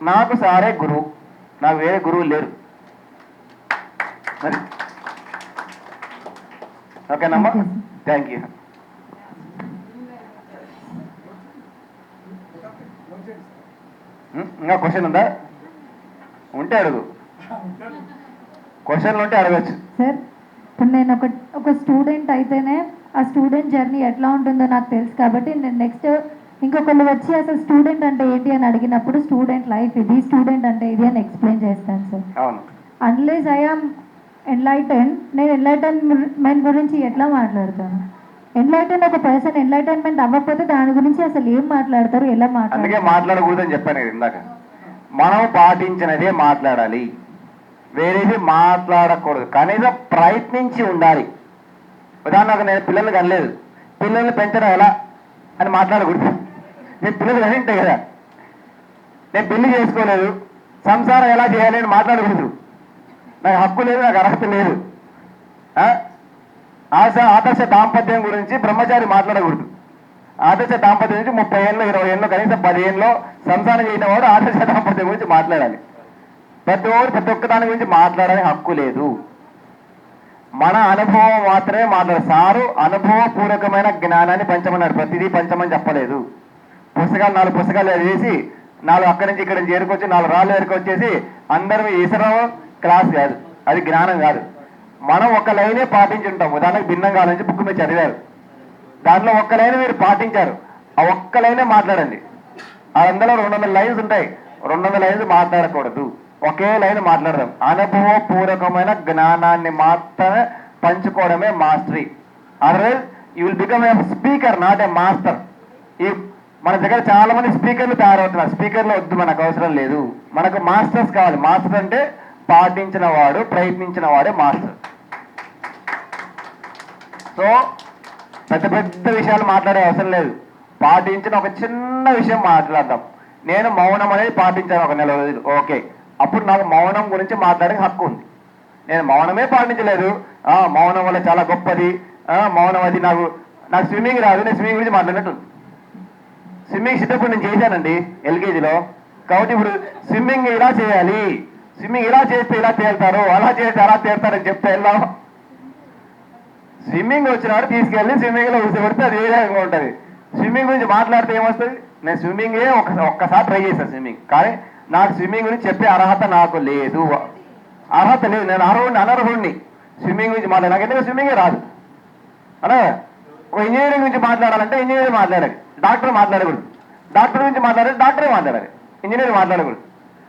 నాకు సారే గురువు, నాకు వేరే గురువు లేరు. మరి ఓకేనమ్మా, థ్యాంక్ యూ. ఇంకా క్వశ్చన్ ఉందా? ఉంటే అడుగు. క్వశ్చన్లు ఉంటే అడగచ్చు.
సార్ ఇప్పుడు నేను ఒక స్టూడెంట్ అయితేనే ఆ స్టూడెంట్ జర్నీ ఎట్లా ఉంటుందో నాకు తెలుసు కాబట్టి నేను నెక్స్ట్ ఇంకొకళ్ళు వచ్చి అసలు స్టూడెంట్ అంటే ఏంటి అని అడిగినప్పుడు స్టూడెంట్ లైఫ్ ఇది, స్టూడెంట్ అంటే ఇది అని ఎక్స్ప్లెయిన్ చేస్తాను సార్.
అవును.
అన్లెస్ ఐ ఆమ్ ఎన్లైటెన్, నేను ఎన్లైటన్మెంట్ గురించి ఎట్లా మాట్లాడతాను? ఎన్లైటన్ ఒక పర్సన్ ఎన్లైటన్మెంట్ అవ్వకపోతే దాని గురించి అసలు ఏం మాట్లాడతారు, ఎలా మాట్లాడతారు?
అందుకే మాట్లాడకూడదని చెప్పాను కదా ఇందాక. మనం పాటించినదే మాట్లాడాలి, వేరేది మాట్లాడకూడదు. కనీసం ప్రయత్నించి ఉండాలి. ఉదాహరణకు నేను పిల్లల్ని కనలేదు, పిల్లల్ని పెంచడం ఎలా అని మాట్లాడకూడదు. నేను పిల్లలు కని ఉంటాయి కదా, నేను పెళ్లి చేసుకోలేదు, సంసారం ఎలా చేయాలి అని మాట్లాడకూడదు. నాకు హక్కు లేదు, నాకు అర్హత లేదు. ఆదర్శ దాంపత్యం గురించి బ్రహ్మచారి మాట్లాడకూడదు. ఆదర్శ దాంపత్యం గురించి 30 ఏళ్ళు 20 ఏళ్ళు కనీసం 10 ఏళ్ళలో సంసారం చేసిన వాడు ఆదర్శ దాంపత్యం గురించి మాట్లాడాలి. ప్రతి ఒక్క దాని గురించి మాట్లాడని హక్కు లేదు. మన అనుభవం మాత్రమే మాట్లాడాలి. సారు అనుభవపూర్వకమైన జ్ఞానాన్ని పంచమన్నాడు, ప్రతిదీ పంచమని చెప్పలేదు. పుస్తకాలు 4 పుస్తకాలు వేసి 4 అక్కడి నుంచి ఇక్కడ నుంచి ఏరుకొచ్చి 4 రాళ్ళు ఏరుకొచ్చేసి అందరం ఈసరం క్లాస్ కాదు, అది జ్ఞానం కాదు. మనం ఒక లైనే పాటించుంటాం. ఉదాహరణకు భిన్నంగా నుంచి బుక్ మీద చదివారు, దాంట్లో ఒక్క లైన్ మీరు పాటించారు, ఆ ఒక్క లైనే మాట్లాడండి. అందులో 200 లైన్స్ ఉంటాయి, 200 లైన్స్ మాట్లాడకూడదు, ఒకే లైన్ మాట్లాడదాం. అనుభవపూర్వకమైన జ్ఞానాన్ని మాత్రమే పంచుకోవడమే mastery. Otherwise you will become a speaker, not a master. ఈ మన దగ్గర చాలా మంది స్పీకర్లు తయారవుతున్నారు. స్పీకర్లు వద్దు, మనకు అవసరం లేదు. మనకు మాస్టర్స్ కావాలి. మాస్టర్ అంటే పాటించిన వాడు, ప్రయత్నించిన వాడే మాస్టర్. సో పెద్ద పెద్ద విషయాలు మాట్లాడే అవసరం లేదు. పాటించిన ఒక చిన్న విషయం మాట్లాడదాం. నేను మౌనం అనేది పాటించాను ఒక 4 రోజులు, ఓకే, అప్పుడు నాకు మౌనం గురించి మాట్లాడే హక్కు ఉంది. నేను మౌనమే పాటించలేదు, మౌనం వల్ల చాలా గొప్పది, మౌనం అది నాకు స్విమ్మింగ్ రాదు, నేను స్విమ్మింగ్ గురించి మాట్లాడినట్టు. స్విమ్మింగ్ చిన్నప్పుడు నేను చేశానండి ఎల్కేజీలో. కాబట్టి ఇప్పుడు స్విమ్మింగ్ ఇలా చేయాలి, స్విమ్మింగ్ ఇలా చేస్తే ఇలా తేలుతారు, అలా చేస్తే అలా తేలుతారని చెప్తే వెళ్ళాం. స్విమ్మింగ్ వచ్చినాడు తీసుకెళ్ళి స్విమ్మింగ్లో కూర్చోబెడితే అది ఏ విధంగా ఉంటుంది. స్విమ్మింగ్ గురించి మాట్లాడితే ఏమొస్తుంది? నేను స్విమ్మింగే ఒక్కసారి ట్రై చేశాను స్విమ్మింగ్, కానీ నాకు స్విమ్మింగ్ గురించి చెప్పే అర్హత నాకు లేదు. అర్హత లేదు, నేను అనర్హుడిని స్విమ్మింగ్ గురించి మాట్లాడాలి. నాకు ఎందుకంటే స్విమ్మింగే రాదు. అలా ఒక ఇంజనీరింగ్ గురించి మాట్లాడాలంటే ఇంజనీరింగ్ మాట్లాడాలి, డాక్టర్ మాట్లాడకూడదు. డాక్టర్ గురించి మాట్లాడాలి, డాక్టరే మాట్లాడాలి, ఇంజనీర్ మాట్లాడకూడదు.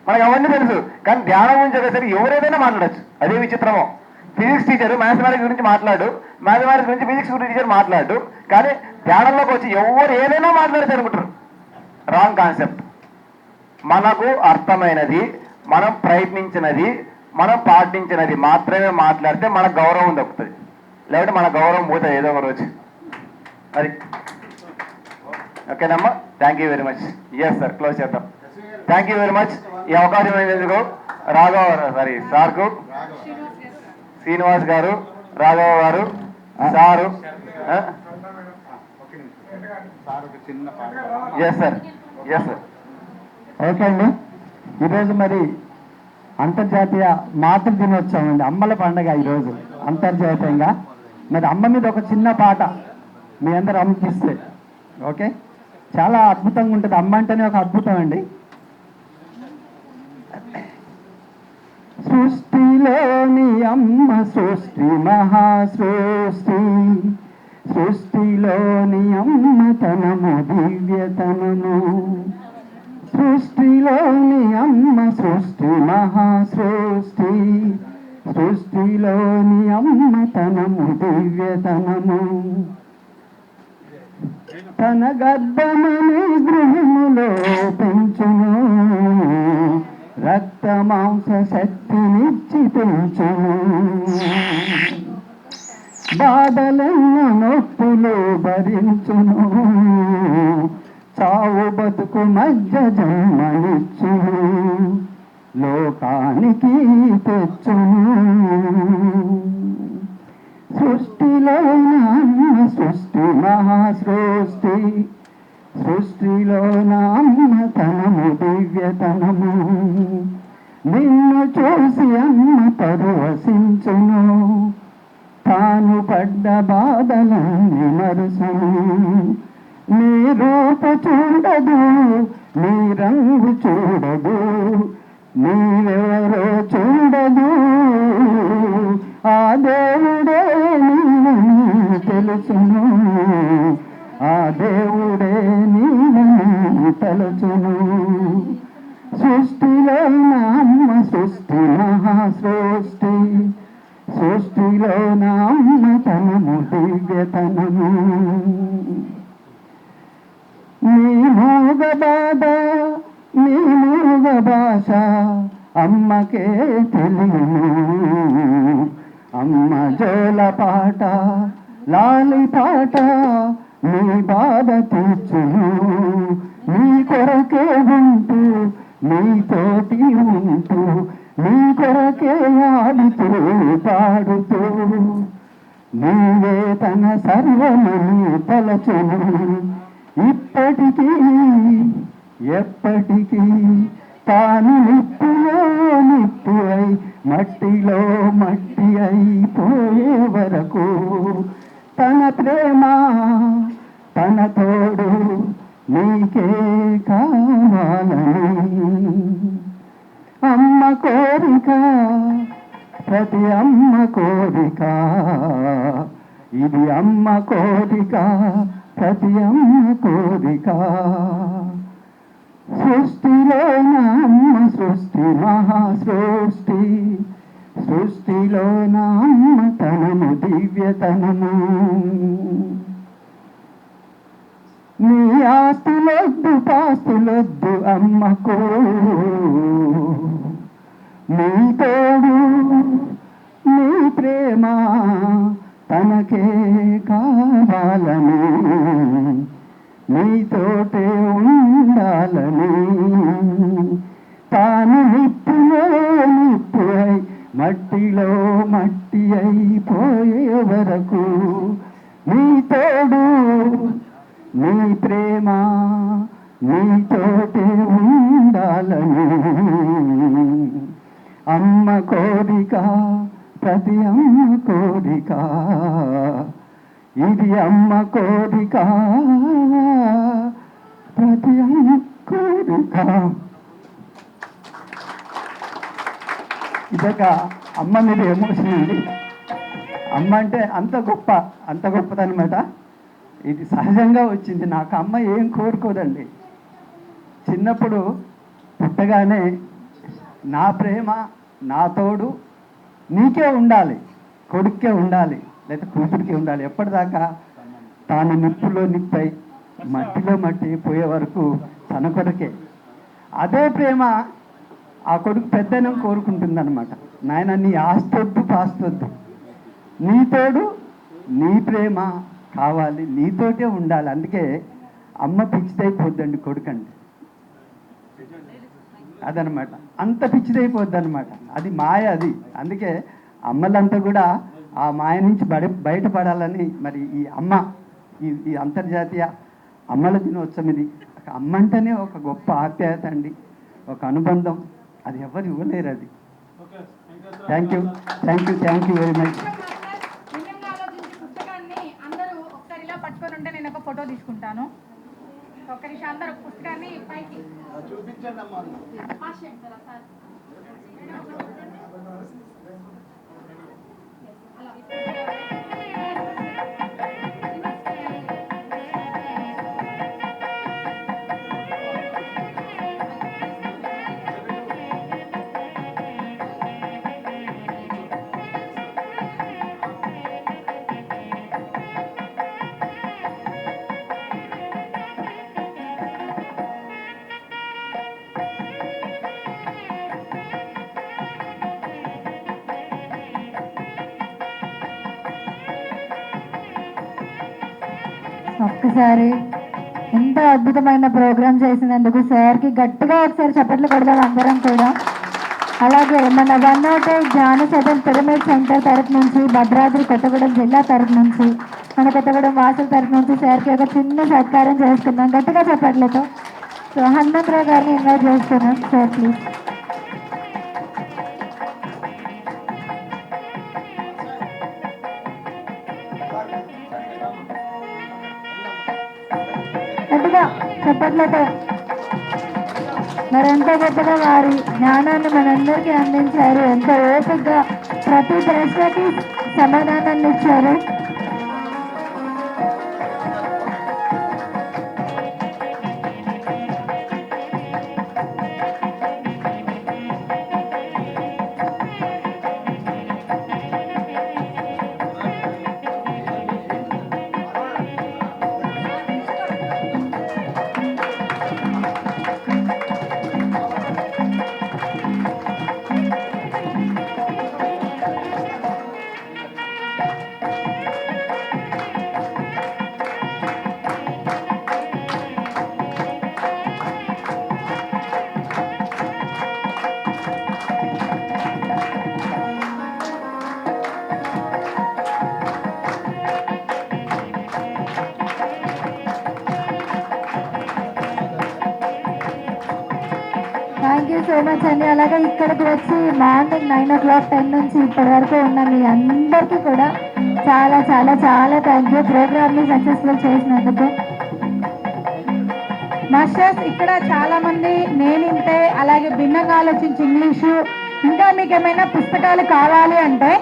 మనకు అవన్నీ తెలుసు, కానీ ధ్యానం గురించి వచ్చేసరికి ఎవరేదైనా మాట్లాడచ్చు. అదే విచిత్రమో. ఫిజిక్స్ టీచర్ మ్యాథమెటిక్స్ గురించి మాట్లాడు, మ్యాథమెటిక్స్ గురించి ఫిజిక్స్ టీచర్ మాట్లాడు, కానీ ధ్యానంలోకి వచ్చి ఎవరు ఏదైనా మాట్లాడితే అనుకుంటారు. Wrong concept. మనకు అర్థమైనది, మనం ప్రయత్నించినది, మనం పాటించినది మాత్రమే మాట్లాడితే మన గౌరవం దక్కుతుంది. లేకపోతే మన గౌరవం పోతుంది ఏదో ఒక రోజు. అది ఓకేనమ్మా, thank you very much. Yes sir, close చేద్దాం. Thank you very much. ఈ అవకాశం ఇచ్చినందుకు సార్కు, Srinivas garu, Raghava garu, sir. Yes sir, yes sir.
Okay అండి, ఈరోజు మరి అంతర్జాతీయ మాతృ దినోత్సవం అండి, అమ్మల పండుగ ఈరోజు అంతర్జాతీయంగా. మరి అమ్మ మీద ఒక చిన్న పాట మీ అందరూ అమ్మకిస్తే ఓకే, చాలా అద్భుతంగా ఉంటుంది. అమ్మ అంటేనే ఒక అద్భుతం అండి. సృష్టిలోని అమ్మ సృష్టి మహాసృష్టి, సృష్టిలోని అమ్మతనము దివ్యతనము, సృష్టిలోని అమ్మ సృష్టి మహాసృష్టి, సృష్టిలోని అమ్మతనము దివ్యతనము. తన గర్భమని గృహములో పెంచును, రక్త మాంస శక్తినిచ్చి పెంచును, బాధలెన్న నొప్పులు భరించును, చావు బతుకు మధ్య జన్మనిచ్చును, లోకానికి తెచ్చును. సృష్టిలో నాన్న సృష్టి మహాసృష్టి, సృష్టిలో నాన్నతనము దివ్యతనము. నిన్ను చూసి అమ్మ పరవశించును, తాను పడ్డ బాధలన్నీ మరుసును. నీ రూప చూడదు, నీ రంగు చూడదు, నీవెవరో చూడదు, ఆ దేవుడే నీవని తెలుసును, ఆ దేవుడే నీవని తెలుసును. సృష్టిలో నామ్మ సృష్టి మహాసృష్టి, సృష్టిలో నామ్మతనము దివ్యతనము. నీ మూగ బాధ నీ మూగ భాష అమ్మకే తెలియను, అమ్మ జోల పాట లాలి పాట నీ బాధ తీర్చును. నీ కొరకే ఉంటూ నీతోటి ఉంటూ, నీ కొరకే ఆడుతూ పాడుతూ, నీవే తన సర్వమని తలచును. ఇప్పటికీ ఎప్పటికీ తాను నిప్పులో నిప్పు అయి మట్టిలో మట్టి అయిపోయే వరకు తన ప్రేమ తన తోడు నీకే కావాలని. అమ్మ కోరిక ప్రతి అమ్మ కోరిక, ఇది అమ్మ కోరిక ప్రతి అమ్మ కోరిక. సృష్టిలో నామ్మ సృష్టి మహాసృష్టి, సృష్టిలో నామ్మతనము దివ్యతనము. నీ ఆస్తులొద్దు పాస్తులొద్దు అమ్మకు, నీ తోడు నీ ప్రేమ తనకే కావాలని, నీతోటే ఉండాలని. తాను నిప్పులో నిప్పు అయి మట్టిలో మట్టి అయిపోయే వరకు నీ తోడు నీ ప్రేమ నీతోటే ఉండాలని. అమ్మ కోరిక ప్రతి అమ్మ కోరిక, ఇది అమ్మ కోరిక ప్రతి అమ్మ కోరిక. ఇదొక అమ్మ మీద ఎమోషన్ అండి. అమ్మ అంటే అంత గొప్పదనమాట. ఇది సహజంగా వచ్చింది నాకు. అమ్మ ఏం కోరుకోదండి. చిన్నప్పుడు పుట్టగానే నా ప్రేమ నా తోడు నీకే ఉండాలి, కొడుక్కే ఉండాలి, లేదా కూతురికే ఉండాలి. ఎప్పటిదాకా తాను నిప్పులో నిప్పై మట్టిలో మట్టి పోయే వరకు తన కొరకే. అదే ప్రేమ ఆ కొడుకు పెద్దనం కోరుకుంటుందన్నమాట. నాయన నీ ఆస్తొద్దు పాస్తొద్దు, నీ తోడు నీ ప్రేమ కావాలి, నీతోటే ఉండాలి. అందుకే అమ్మ పిచ్చిదైపోద్దండి కొడుకండి. అదనమాట, అంత పిచ్చిదైపోద్ది అనమాట. అది మాయ అది. అందుకే అమ్మలంతా కూడా ఆ మాయ నుంచి బయటపడాలని మరి ఈ అమ్మ ఈ అంతర్జాతీయ అమ్మల దినోత్సవం ఇది. అమ్మ అంటేనే ఒక గొప్ప ఆప్యాయత అండి, ఒక అనుబంధం. అది ఎవరు ఇవ్వలేరు. అది థ్యాంక్ యూ వెరీ మచ్.
పుస్తకాన్ని అందరూ ఒకసారి ఇలా పట్టుకొని ఉంటే నేను ఒక ఫోటో తీసుకుంటాను. ఒక్క నిమిషం అందరూ పుస్తకాన్ని పైకి చూపించండి.
ఒక్కసారి ఎంత అద్భుతమైన ప్రోగ్రామ్ చేసినందుకు సార్కి గట్టిగా ఒకసారి చప్పట్లు కొడదాం అందరం కూడా. అలాగే మన 108 జ్ఞాన చదన్ పిరమిడ్ సెంటర్ తరఫు నుంచి, భద్రాద్రి కొత్తగూడెం జిల్లా తరఫు నుంచి, మన కొత్తగూడెం వాసుల తరఫు నుంచి సార్కి ఒక చిన్న సత్కారం చేసుకున్నాం గట్టిగా చప్పట్లతో. సో హనుమంతరావు గారిని ఇన్వైట్ చేస్తున్నాం సార్, ప్లీజ్. గట్టిగా చప్పట్లతో. మరి ఎంతో గొప్పగా వారి జ్ఞానాన్ని మనందరికీ అందించారు, ఎంతో ఓపికగా ప్రతి ప్రశ్నకి సమాధానాన్ని ఇచ్చారు. థ్యాంక్ యూ సో మచ్ అండి. అలాగే ఇక్కడికి వచ్చి మార్నింగ్ 9 o'clock 10 నుంచి ఇప్పటి వరకు ఉన్న మీ అందరికీ కూడా చాలా చాలా చాలా థ్యాంక్ యూ ప్రోగ్రామ్ని సక్సెస్ఫుల్ చేసినందుకు.
మాస్టర్స్ ఇక్కడ చాలా మంది నేను ఇంతే, అలాగే భిన్నంగా ఆలోచించి ఇంగ్లీషు, ఇంకా మీకు ఏమైనా పుస్తకాలు కావాలి అంటే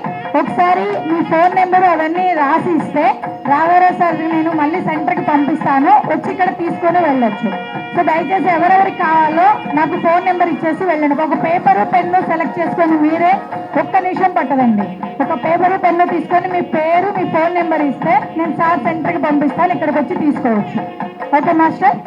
ఒకసారి మీ ఫోన్ నెంబర్ అవన్నీ రాసి ఇస్తే రాఘవరావు సార్ నేను మళ్ళీ సెంటర్కి పంపిస్తాను, వచ్చి ఇక్కడ తీసుకొని వెళ్ళొచ్చు. సో దయచేసి ఎవరెవరికి కావాలో నాకు ఫోన్ నెంబర్ ఇచ్చేసి వెళ్ళండి. ఒక పేపరు పెన్ను సెలెక్ట్ చేసుకొని మీరే, ఒక్క నిమిషం పట్టదండి, ఒక పేపరు పెన్ను తీసుకొని మీ పేరు మీ ఫోన్ నెంబర్ ఇస్తే నేను సార్ సెంటర్కి పంపిస్తాను, ఇక్కడికి వచ్చి తీసుకోవచ్చు. Okay master.